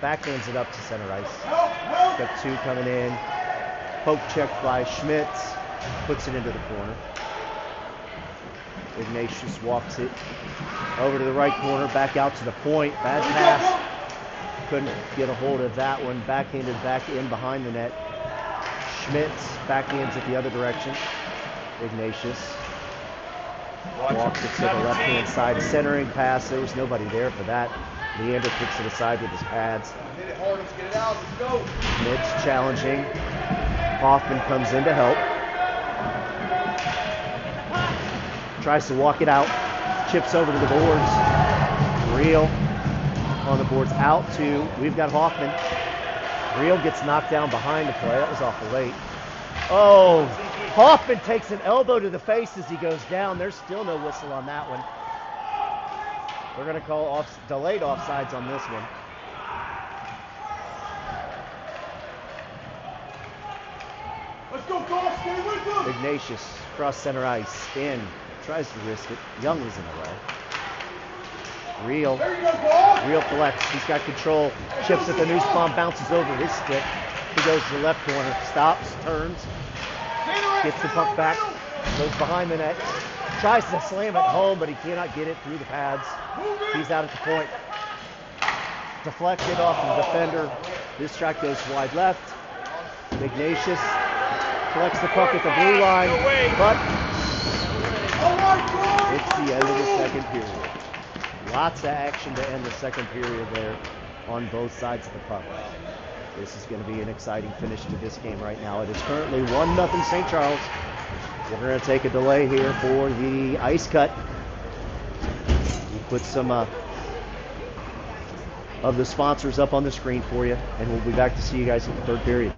backhands it up to center ice. Got 2 coming in. Poke check by Schmitz, puts it into the corner. Ignatius walks it over to the right corner, back out to the point. Bad pass. Couldn't get a hold of that one. Backhanded back in behind the net. Schmitz backhands it the other direction. Ignatius walks it to the left-hand side. Centering pass. There was nobody there for that. Leander kicks it aside with his pads. Hit it hard, let's get it out, let's go. Schmitz challenging. Hoffman comes in to help. Tries to walk it out. Chips over to the boards. Reel on the boards out to, we've got Hoffman. Reel gets knocked down behind the play. That was awful late. Oh, Hoffman takes an elbow to the face as he goes down. There's still no whistle on that one. We're going to call delayed offsides on this one. Let's go, Goss, stay with them. Ignatius, cross center ice, in, tries to risk it. Young was in the way. Reel, There you go, Goss. Reel collects, he's got control, chips at the noose bomb, bounces over his stick. He goes to the left corner, stops, turns, gets the puck back, goes behind the net, tries to slam it home, but he cannot get it through the pads. He's out at the point. Deflected off the defender. This shot goes wide left. Ignatius collects the puck at the blue line, but it's the end of the second period. Lots of action to end the second period there on both sides of the puck. This is going to be an exciting finish to this game right now. It is currently 1-0 St. Charles. We're going to take a delay here for the ice cut. We'll put some of the sponsors up on the screen for you, and we'll be back to see you guys in the third period.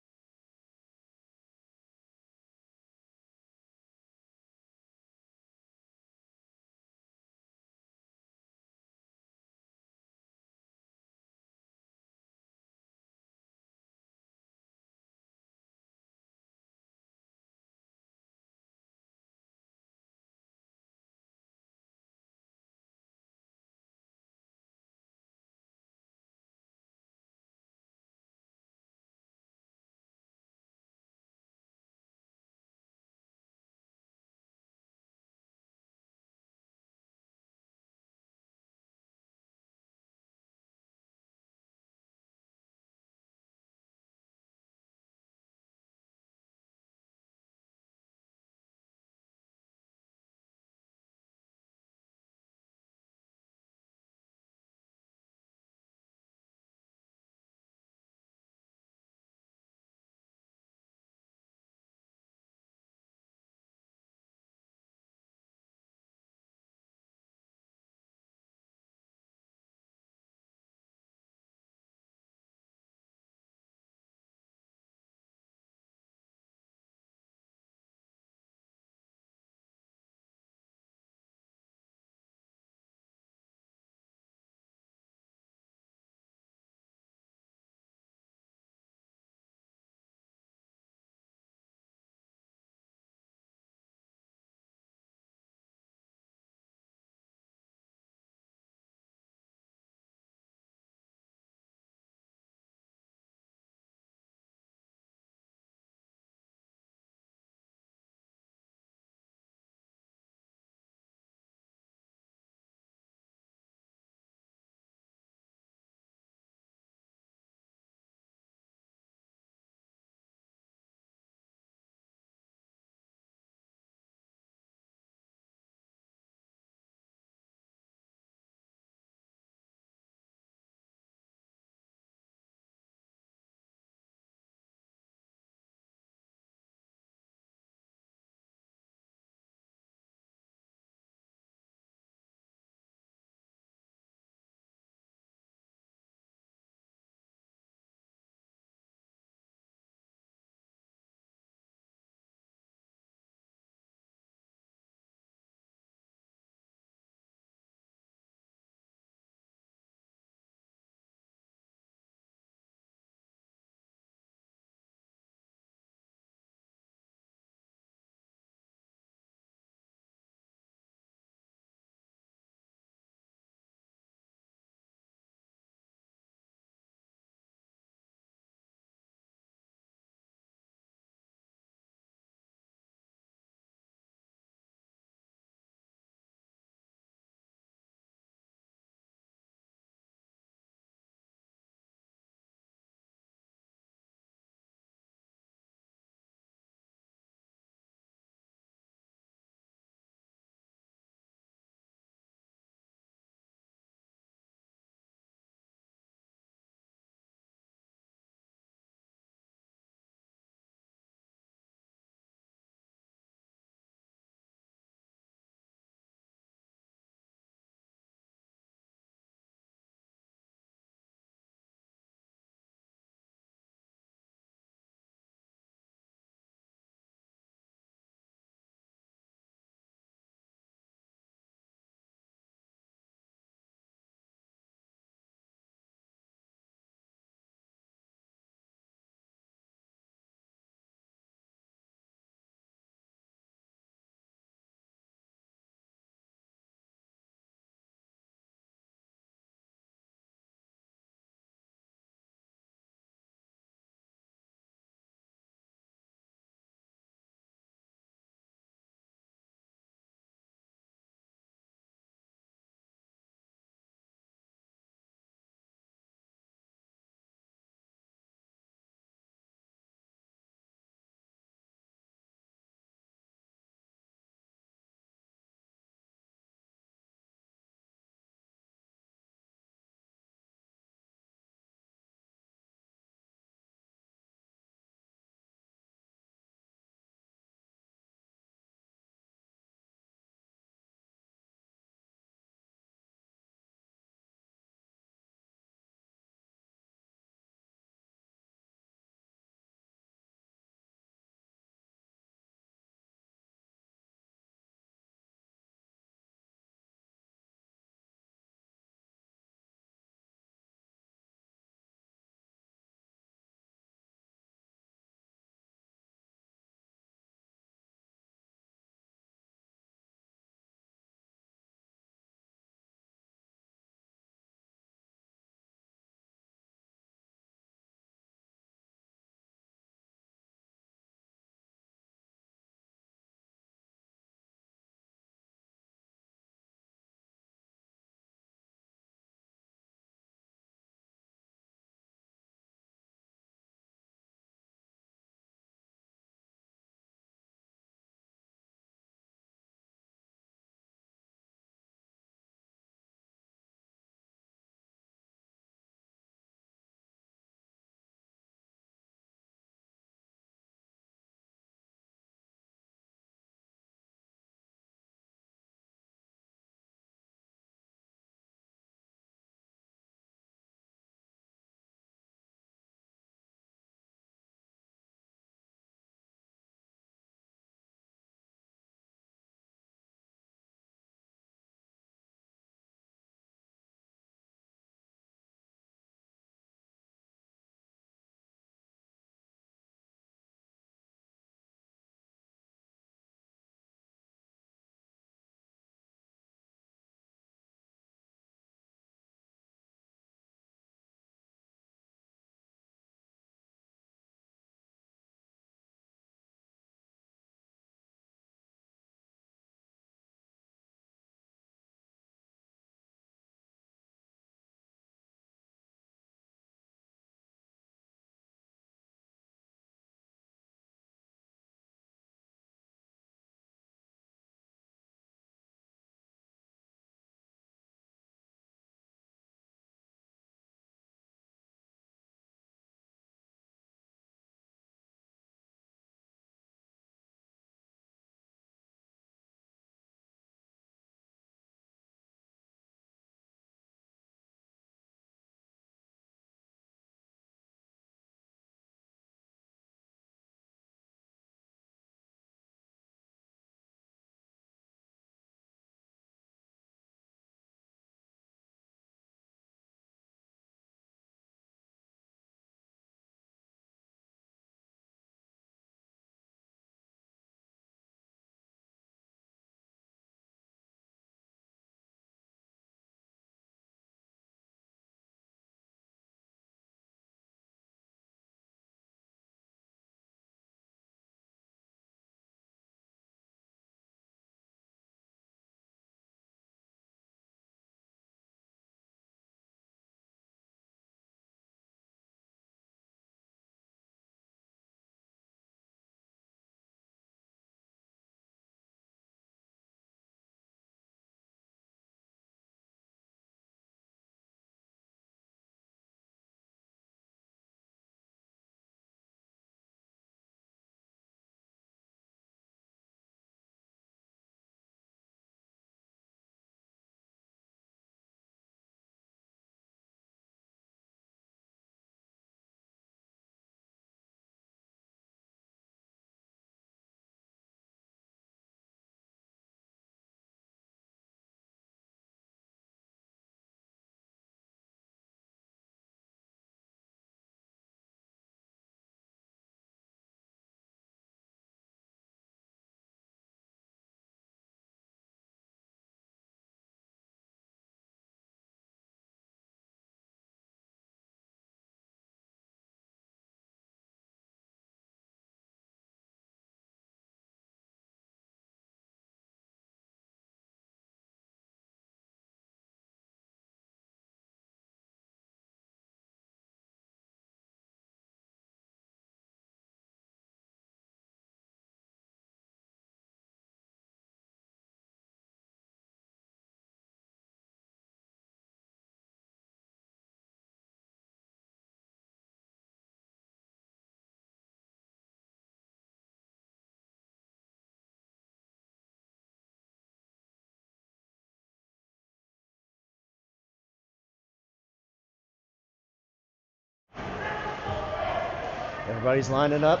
Everybody's lining up,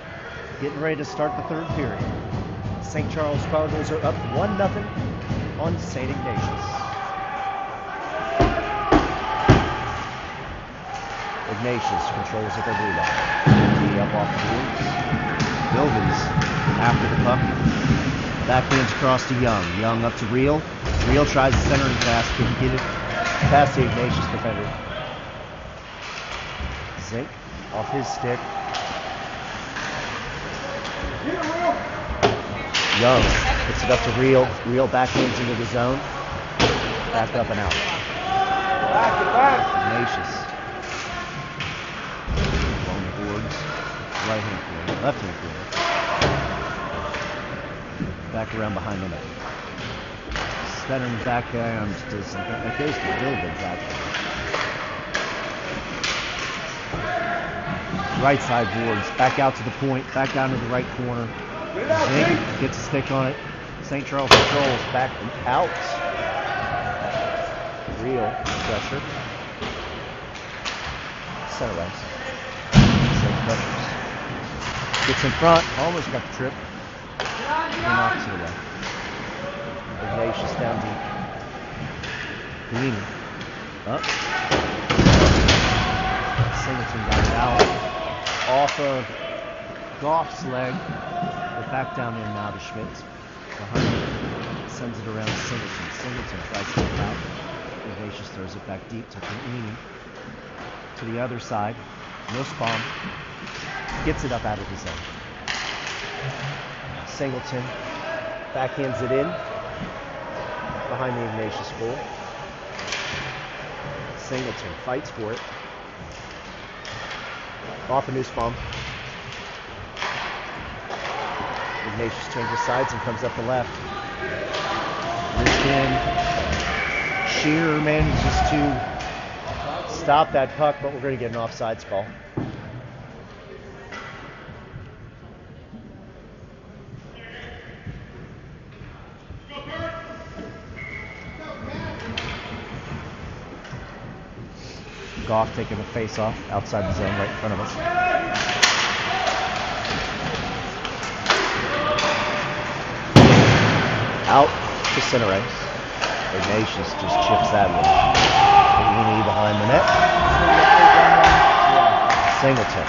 getting ready to start the third period. St. Charles Cardinals are up 1-0 on St. Ignatius. Ignatius controls at the blue line. Tee up off the boards. Bilvins after the puck. Backhands across to Young. Young up to Real. Real tries the centering pass. Couldn't get it past the Ignatius defender. Zink off his stick. Young puts it up to Real. Real backhands into the zone. Back up and out. Ignatius. Along the boards. Right hand corner. Left hand corner. Back around behind the net. Centering backhands to it goes to Bilvins actually. Right side boards. Back out to the point. Back down to the right corner. Zink gets a stick on it. St. Charles controls back and out. Real pressure. Center ice. Zink pressures. Gets in front. Almost got the trip. He knocks it away. Ignatius down deep. Bellini. Up. Singleton got it out. Off of Goff's leg. We're back down in now to Schmitz. Behind him. Sends it around to Singleton. Singleton tries to get out. Ignatius throws it back deep to Bellini. To the other side. Nussbaum gets it up out of his zone. Singleton backhands it in behind the Ignatius goal. Singleton fights for it. Off a Nussbaum. Ignatius changes sides and comes up the left. Riskin. Shearer manages to stop that puck, but we're going to get an offsides call. Goff taking a face-off outside the zone right in front of us. Out to center ice. Ignatius just chips that one. Bellini behind the net. Singleton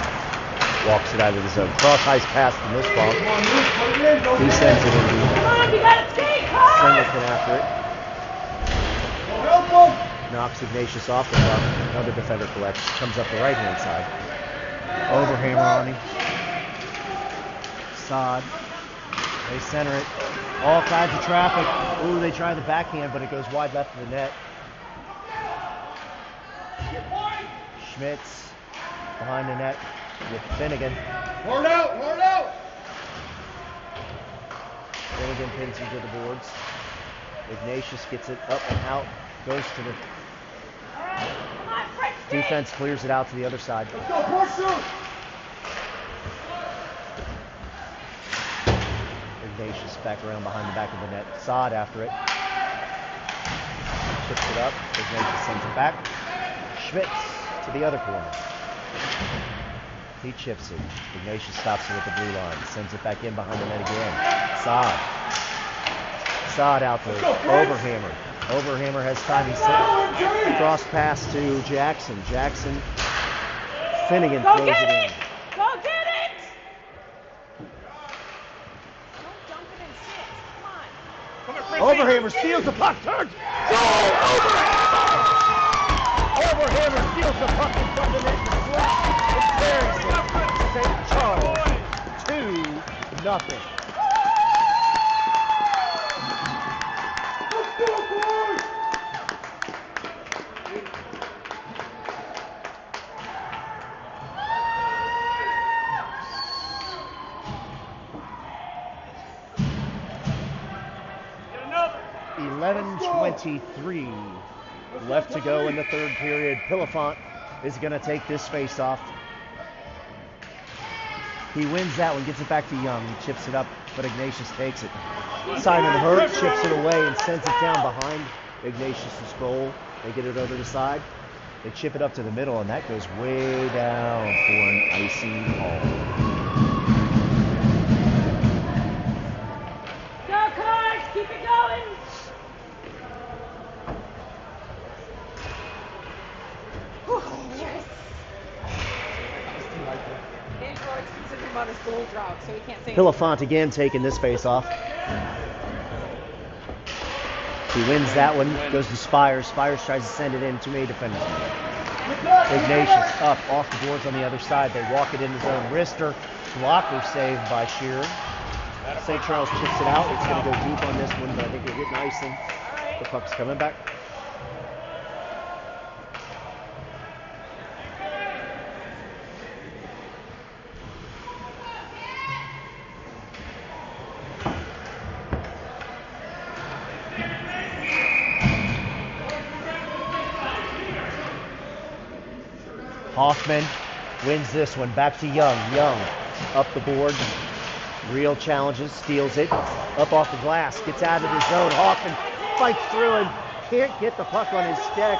walks it out of the zone. Cross ice pass to Nussbaum. He sends it in deep. Singleton after it. Knocks Ignatius off the puck. Another defender collects. Comes up the right-hand side. Overhammer on him. Sod. They center it. All kinds of traffic. Ooh, they try the backhand, but it goes wide left of the net. Schmitz behind the net with Finnegan. Hard out, hard out! Finnegan pins him to the boards. Ignatius gets it up and out. Goes to the defense, clears it out to the other side. Let's go, push. Ignatius back around behind the back of the net. Sod after it. Chips it up. Ignatius sends it back. Schmitz to the other corner. He chips it. Ignatius stops it at the blue line. Sends it back in behind the net again. Sod. Sod out there. Overhammer. Overhammer has time. He's cross pass to Jackson. Jackson. Finnegan throws it in. Go get it! Don't dump it in six. Come on. Overhammer steals the puck. Turns. Goal! Overhammer! Overhammer steals the puck in front of the net. St. Charles 2-0. Get another. 11:23 left to go in the third period. Pillefant is going to take this face-off. He wins that one, gets it back to Young. He chips it up, but Ignatius takes it. Simon Hurt chips it away and sends it down behind Ignatius' goal. They get it over the side. They chip it up to the middle, and that goes way down for an icy call. Go, Cards! Keep it going! Yes! Android's considered him on his gold route, so he can't say Pilafont again taking this face off. He wins that one, goes to Spires. Spires tries to send it in, too many defenders. Ignatius up, off the boards on the other side. They walk it into zone. Wrister, blocker saved by Shearer. St. Charles chips it out. It's going to go deep on this one, but I think they're hitting icing. The puck's coming back. Hoffman wins this one. Back to Young. Young up the board. Real challenges. Steals it. Up off the glass. Gets out of the zone. Hoffman fights through and can't get the puck on his stick.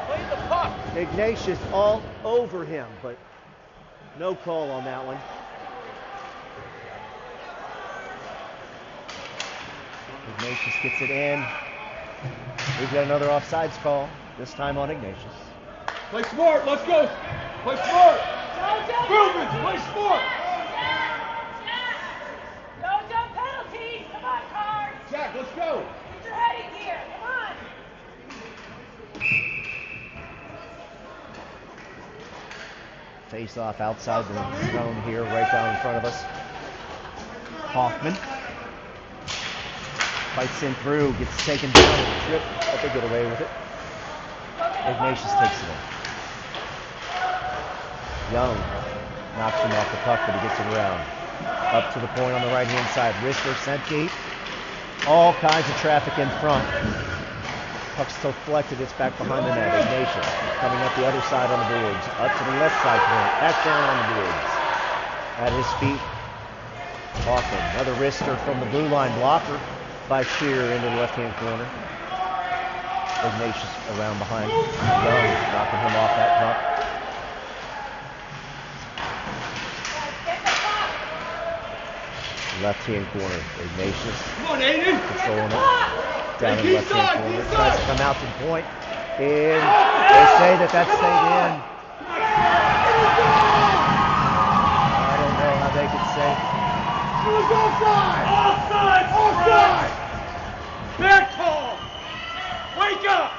Play the puck. Ignatius all over him, but no call on that one. Ignatius gets it in. We've got another offsides call. This time on Ignatius. Play smart, let's go. Play smart. Movement, play smart. No jump penalties! Come on, Cards! Jack, let's go. Get your head in gear! Come on! Face off outside the zone here, right down in front of us. Hoffman fights in through, gets taken down with a trip, but they get away with it. Ignatius takes it in. Young knocks him off the puck, but he gets it around. Up to the point on the right-hand side. Wrister sent deep. All kinds of traffic in front. Puck's still collected. It's back behind the net. Ignatius coming up the other side on the boards. Up to the left side point. Back down on the boards. At his feet. Hoffman. Another wrister from the blue line. Blocker by Shearer into the left-hand corner. Ignatius around behind. Young knocking him off that puck. Left-hand corner. Ignatius. Come on, Aiden. Controlling it. Down in the left-hand corner. Tries to come out to the point. And they say that that's stayed in. I don't know how they could say. It was offside. Offside. Offside. Bad call. Wake up.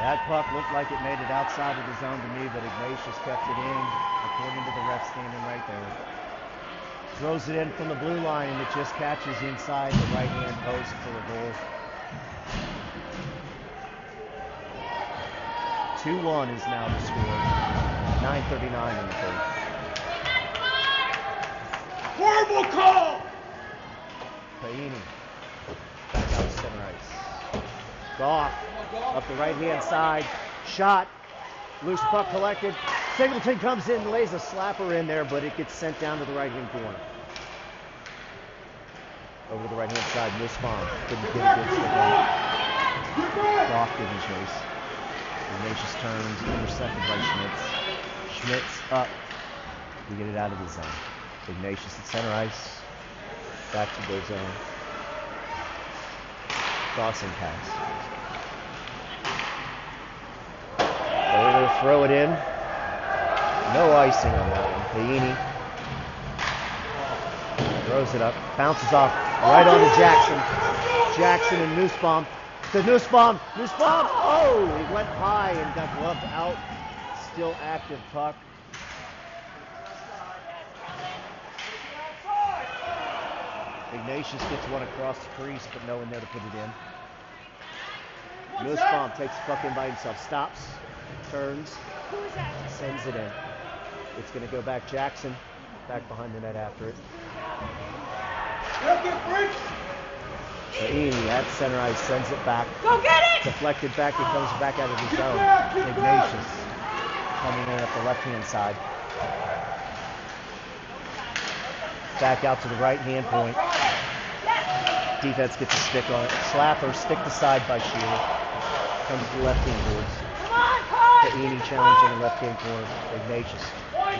That puck looked like it made it outside of the zone to me, but Ignatius kept it in, according to the ref standing right there. Throws it in from the blue line, and it just catches inside the right-hand post for a goal. 2-1 is now the score. 9:39 in the third. Horrible call. Paini. Back out to center ice. Goff up the right-hand side. Shot. Loose puck collected. Singleton comes in, lays a slapper in there, but it gets sent down to the right-hand corner. Over the right-hand side, Nussbaum couldn't get a good stick on it. Goff didn't chase. Ignatius turns, intercepted by Schmitz. Schmitz up. We get it out of the zone. Ignatius at center ice. Back to their zone. Crossing pass. They're going to throw it in. No icing on that one. Paini throws it up. Bounces off right onto Jackson. Jackson and Nussbaum. To Nussbaum. Nussbaum. Oh, he went high and got gloved out. Still active puck. Ignatius gets one across the crease, but no one there to put it in. Nussbaum takes the puck in by himself. Stops. Turns. Sends it in. It's going to go back Jackson. Back behind the net after it. Paini at center ice sends it back. Go get it! Deflected back. It comes back out of the zone. Ignatius coming in at the left-hand side. Back out to the right-hand point. Defense gets a stick on it. Slapper, stick to side by Shearer. Comes to the left-hand boards. Come on, Cards! Beanie challenging the left-hand corner. Ignatius,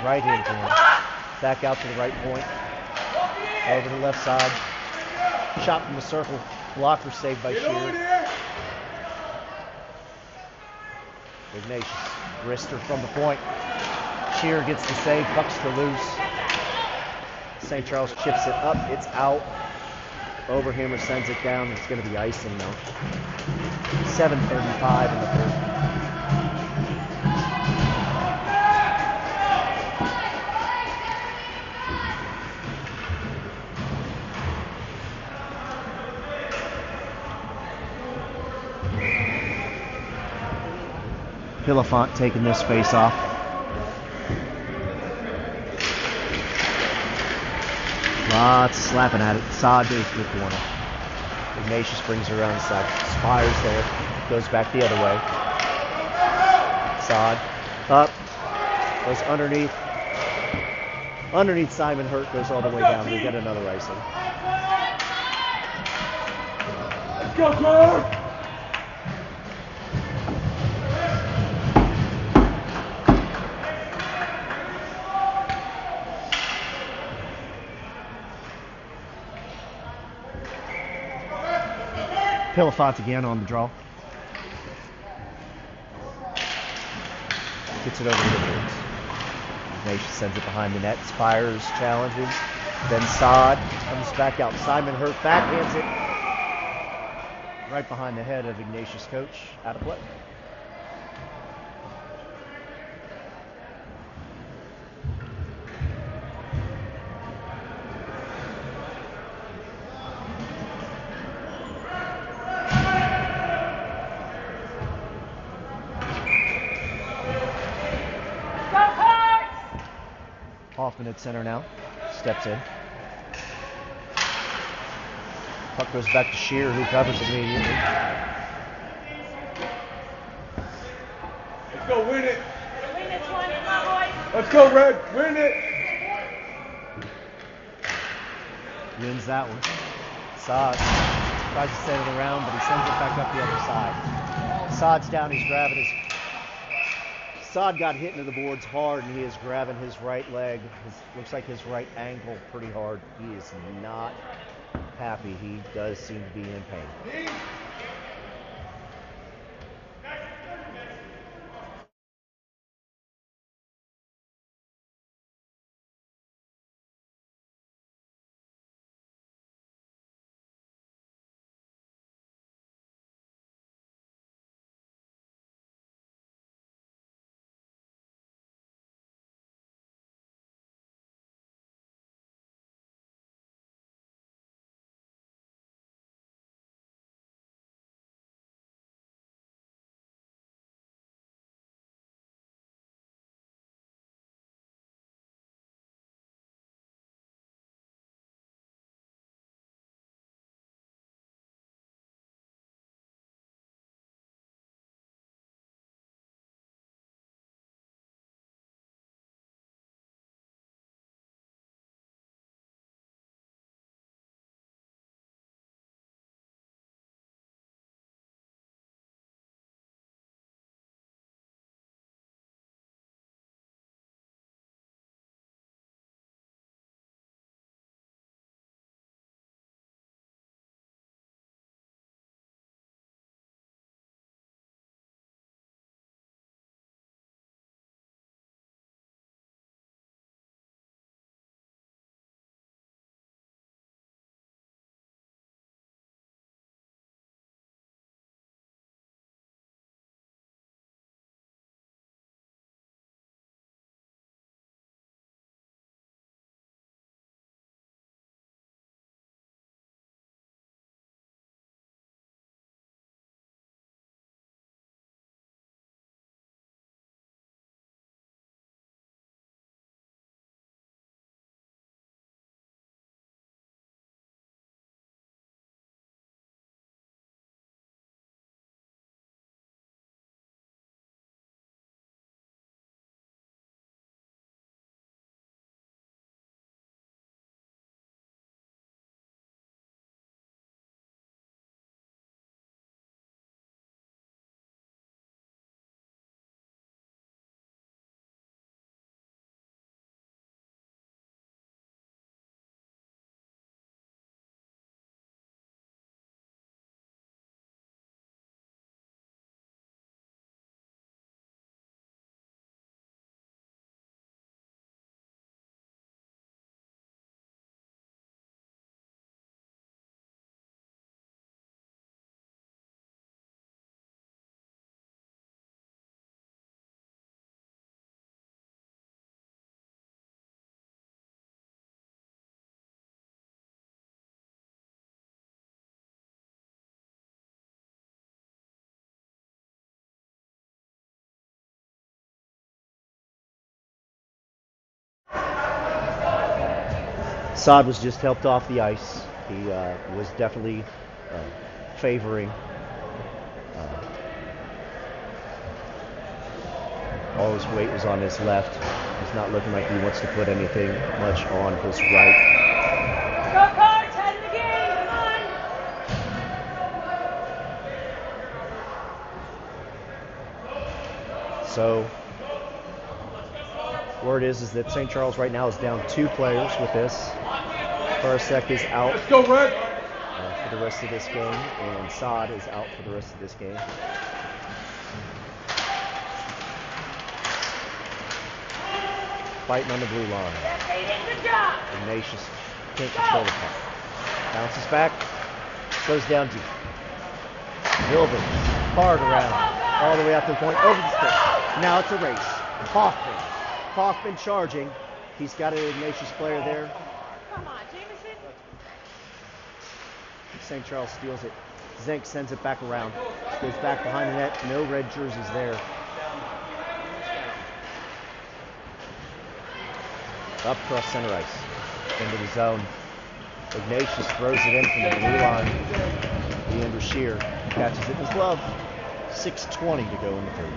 right-hand corner. Back out to the right point. Over to the left side. Shot from the circle. Blocker saved by Shear. Ignatius, wrister from the point. Shear gets the save, puck's to loose. St. Charles chips it up, it's out. Overhammer sends it down, it's going to be icing now. 7:35 in the third. Pilifant taking this face off. Lots slapping at it. Saad goes to the corner. Ignatius brings her around the side. Spires there. Goes back the other way. Saad up. Goes underneath. Underneath Simon Hurt. Goes all the way down. We get another icing. Let's go, Kurt! Pilifant again on the draw. Gets it over to the boards. Ignatius sends it behind the net. Spires challenges. Then Saad comes back out. Simon Hurt backhands it. Right behind the head of Ignatius' coach. Out of play. Hoffman at center now. Steps in. Puck goes back to Shear, who covers immediately. Let's go, win it! Win this one, come on, boys. Let's go, Red! Win it! Wins that one. Saad tries to send it around, but he sends it back up the other side. Saad's down, he's grabbing his... Saad got hit into the boards hard, and he is grabbing his right leg. Looks like his right ankle pretty hard. He is not happy. He does seem to be in pain. Saad was just helped off the ice. He was definitely favoring all his weight was on his left. He's not looking like he wants to put anything much on his right. Go Cards, head of the game, come on. So, word is that St. Charles right now is down 2 players with this. Karasek is out Let's go, Red. for the rest of this game, and Saad is out for the rest of this game. Fighting on the blue line. Good job. Ignatius can't control the puck. Bounces back, goes down deep. Milvin, hard around, all the way out to the point, over the stick. Now it's a race. Hoffman charging. He's got an Ignatius player there. Come on, Jameson. St. Charles steals it. Zenk sends it back around. Goes back behind the net. No red jerseys there. Up across center ice. Into the zone. Ignatius throws it in from the blue line. Leander Shear catches it in his glove. 6:20 to go in the third.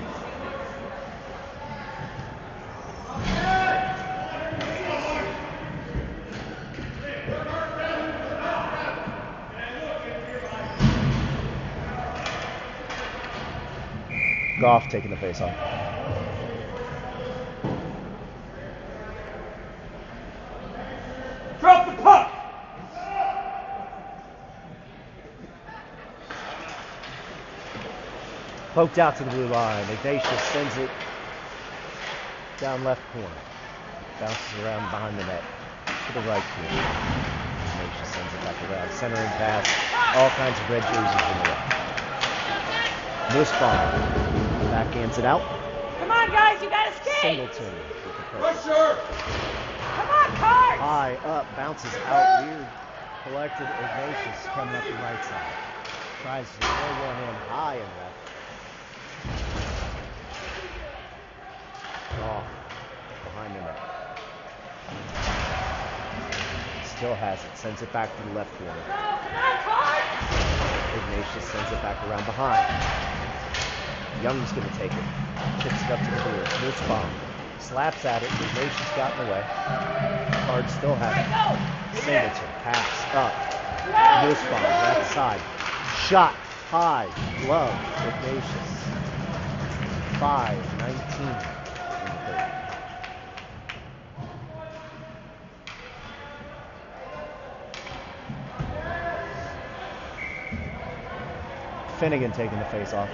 Goff taking the face off. Drop the puck. Poked out to the blue line. Ignatius sends it down left corner. Bounces around behind the net to the right corner. Ignatius sends it back around. Centering pass. All kinds of red jerseys in the way. Nussbaum backhands it out. Come on, guys, you gotta skate. Singleton with the pressure. Pressure. Come on, Cards. High up, bounces out. Weird. Collected. Ignatius coming up the right side. Tries to throw one in high and left. Off behind the net. Still has it. Sends it back to the left corner. Come on, Cards. Ignatius sends it back around behind. Young's going to take it. Chips it up to the board. Nussbaum slaps at it. Ignatius got in the way. Cards still have it. Singleton. Pass up. Nussbaum. Left side. Shot. High. Glove. Ignatius. 5:19 in the third. Finnegan taking the face off.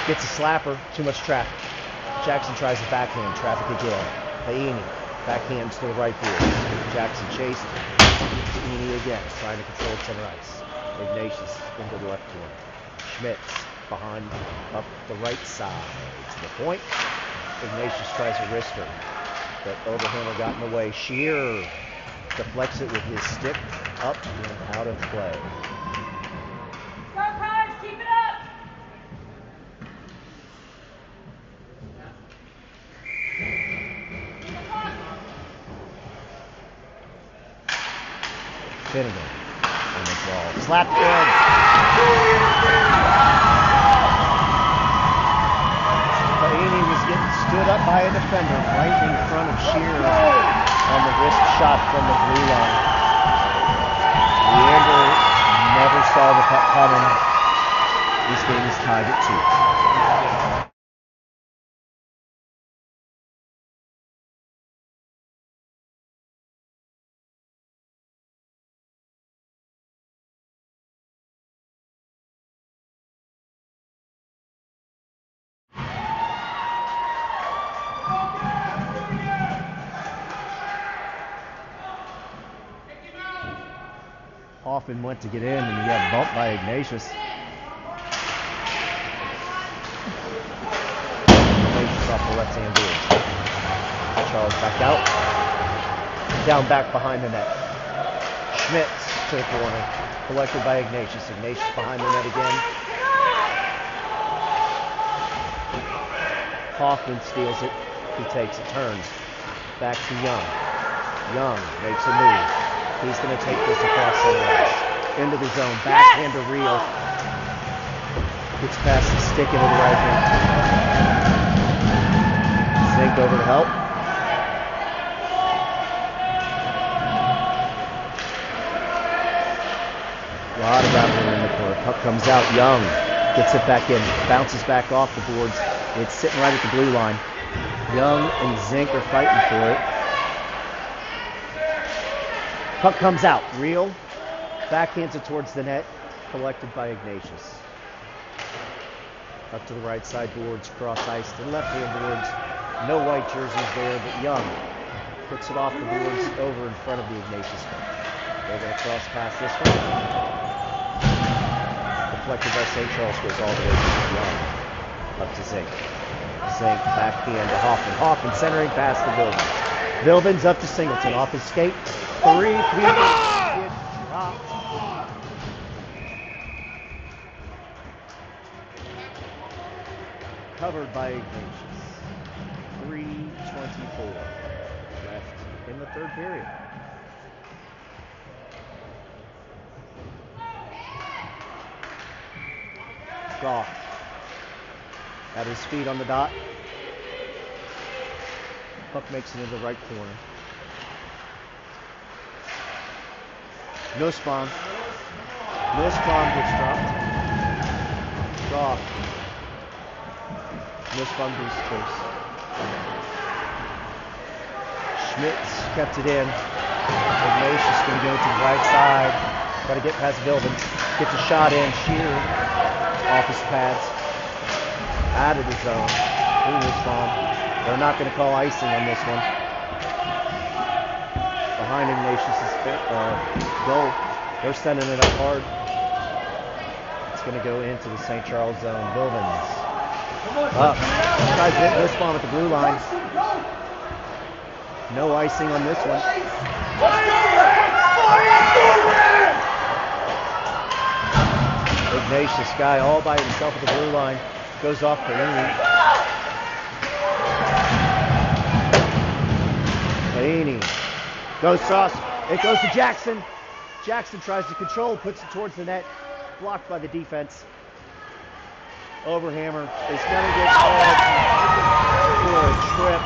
Gets a slapper, too much traffic. Jackson tries to backhand, traffic again. Paini backhands to the right board. Jackson chasing. Paini again, trying to control center ice. Ignatius into the left corner. Schmitz behind up the right side to the point. Ignatius tries a wrister, but Overhammer got in the way. Shear deflects it with his stick up and out of play. Go, Cards, keep it up. Finnegan on the ball. Slap in. Paini was getting stood up by a defender right in front of Shear on the wrist shot from the blue line. Leander never saw the puck coming. This game is tied at 2. Hoffman went to get in and he got bumped by Ignatius. Ignatius off the left-hand board. Charles back out. Down back behind the net. Schmitz to the corner. Collected by Ignatius. Ignatius behind the net again. Hoffman steals it. He takes it, turns. Back to Young. Young makes a move. He's going to take this across center ice. Into the zone. Backhand to Reel. Gets past the stick into the right hand. Zink over to help. A lot of battling in the corner. Puck comes out. Young gets it back in. Bounces back off the boards. It's sitting right at the blue line. Young and Zink are fighting for it. Puck comes out. Reel. Backhands it towards the net. Collected by Ignatius. Up to the right side boards. Cross ice to the left hand boards. No white jerseys there, but Young puts it off the boards over in front of the Ignatius bench. They're going to cross past this one. Deflected by St. Charles, goes all the way to Young. Up to Zink. Zink backhand to Hoffman. Hoffman centering past the Vilvins. Vilvins up to Singleton. Off his skate. 3. Dropped. Covered by Ignatius. 3:24 left in the third period. Goff at his feet on the dot. Puck makes it into the right corner. Nussbaum. Nussbaum gets dropped. Goff. Nussbaum goes first. Schmitz kept it in. Ignatius going to go to the right side. Got to get past Vilvin. Gets a shot in. Shear off his pads. Out of the zone. Through Nussbaum. They're not going to call icing on this one. Behind Ignatius' goal. They're sending it up hard. It's going to go into the St. Charles zone. Vilvins. Up. Tries to hit Nussbaum at the blue line. No icing on this one. Ignatius guy all by himself at the blue line. Goes off for Laney. Laney goes cross. It goes to Jackson. Jackson tries to control, puts it towards the net. Blocked by the defense. Overhammer is going to get called for a trip.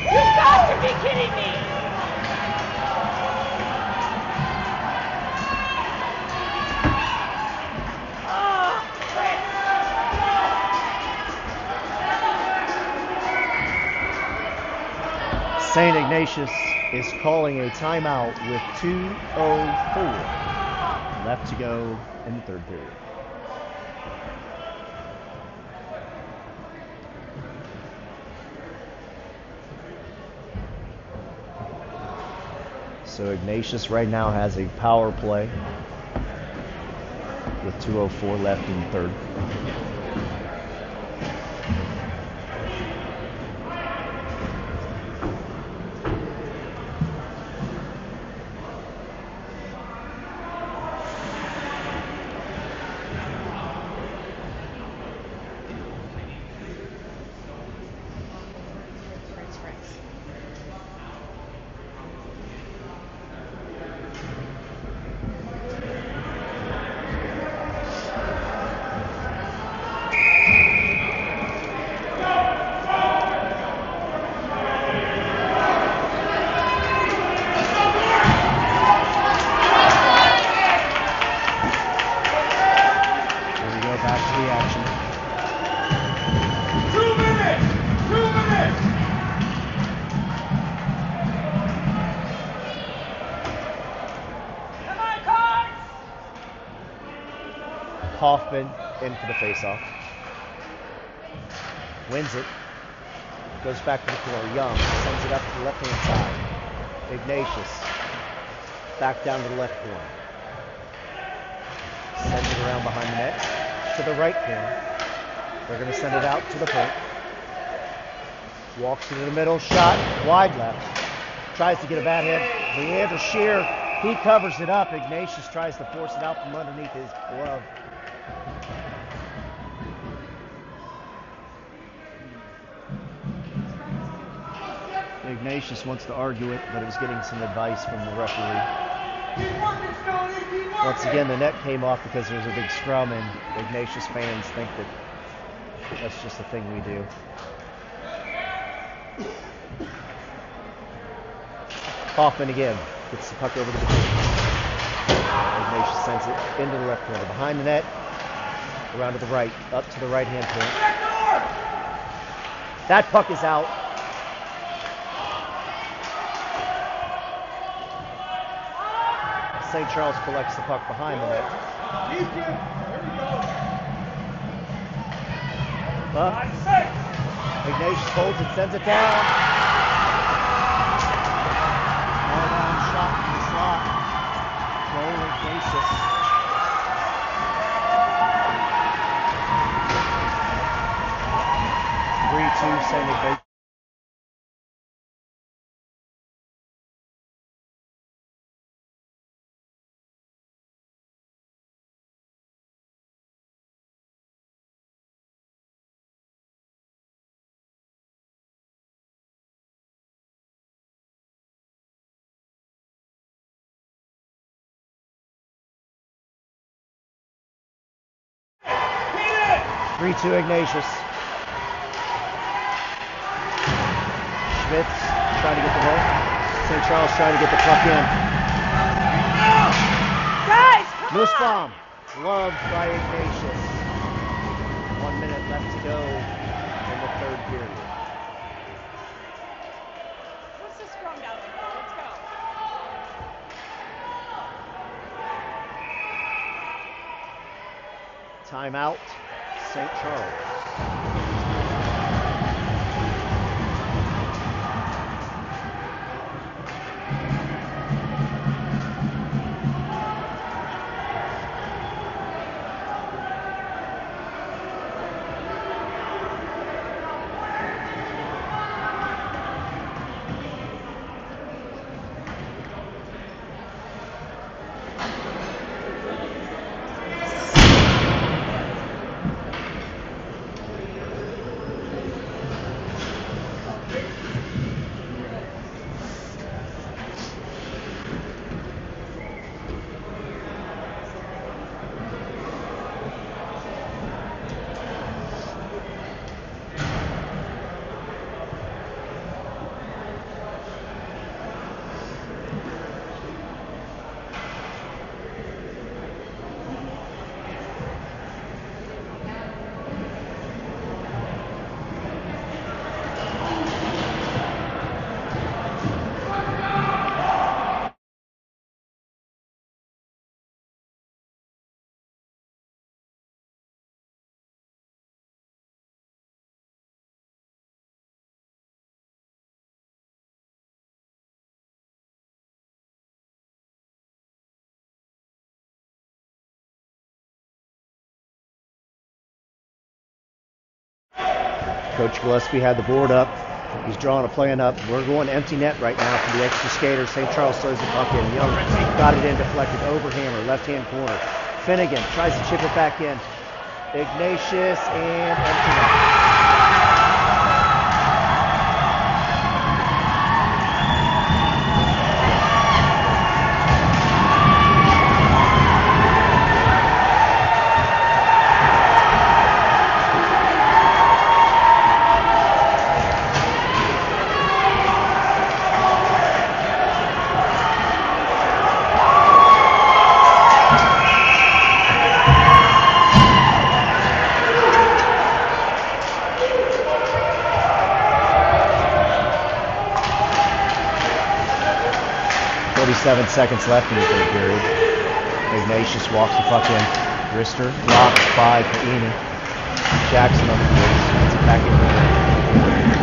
You've got to be kidding me! St. Ignatius is calling a timeout with 2:04 left to go in the third period. So Ignatius right now has a power play with 2:04 left in the third. Hoffman in for the faceoff. Wins it. Goes back to the corner. Young sends it up to the left-hand side. Ignatius back down to the left corner. Sends it around behind the net to the right corner. They're going to send it out to the point. Walks into the middle. Shot wide left. Tries to get a bad hit. Leander Shear. He covers it up. Ignatius tries to force it out from underneath his glove. Ignatius wants to argue it, but it was getting some advice from the referee. Once again, the net came off because there's a big scrum, and Ignatius fans think that that's just a thing we do. Hoffman again gets the puck over to the team. Ignatius sends it into the left corner, behind the net, around to the right, up to the right-hand point. That puck is out. St. Charles collects the puck behind the net. But Ignatius holds it, sends it down. Hard on shot from the slot. Goal Ignatius. Send it. Beat it! 3-2 Ignatius. Schmitz trying to get the ball. St. Charles trying to get the puck in. Guys, come Nussbaum, loved by Ignatius. 1 minute left to go in the third period. What's the scrum down there? Let's go. Timeout, St. Charles. Coach Gillespie had the board up. He's drawing a plan up. We're going empty net right now for the extra skater. St. Charles throws the puck in. Young got it in, deflected, overhammer, left-hand corner. Finnegan tries to chip it back in. Ignatius and empty net. Seconds left in the third period. Ignatius walks the puck in. Rister blocked by Kaini. Jackson on the face. Gets it back in.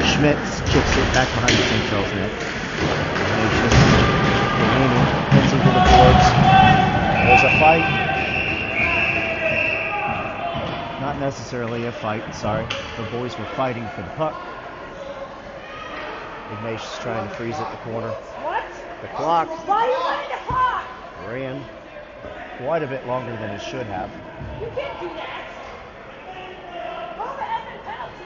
Schmitz chips it back behind the St. Charles net. Ignatius. Kaini hits him to the boards. There's a fight. Not necessarily a fight, sorry. The boys were fighting for the puck. Ignatius trying to freeze at the corner. What? The clock Why are you letting the puck? ran quite a bit longer than it should have. You can't do that. Call the effing penalty.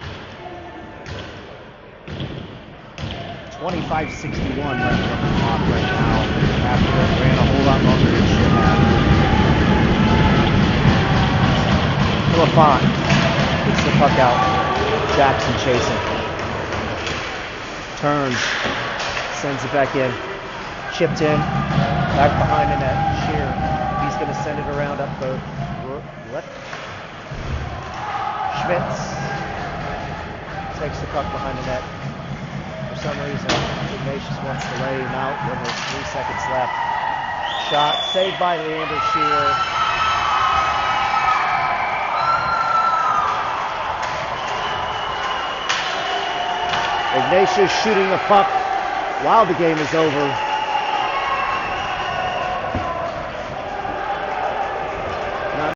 25:61 left on the clock right now. After it ran a whole lot longer than it should have. LaFont gets the puck out. Jackson chasing. Turns. Sends it back in. Chipped in. Back behind the net. Shear. He's going to send it around up the left. Schmitz takes the puck behind the net. For some reason, Ignatius wants to lay him out when there's 3 seconds left. Shot saved by Leander Shear. Ignatius shooting the puck while the game is over.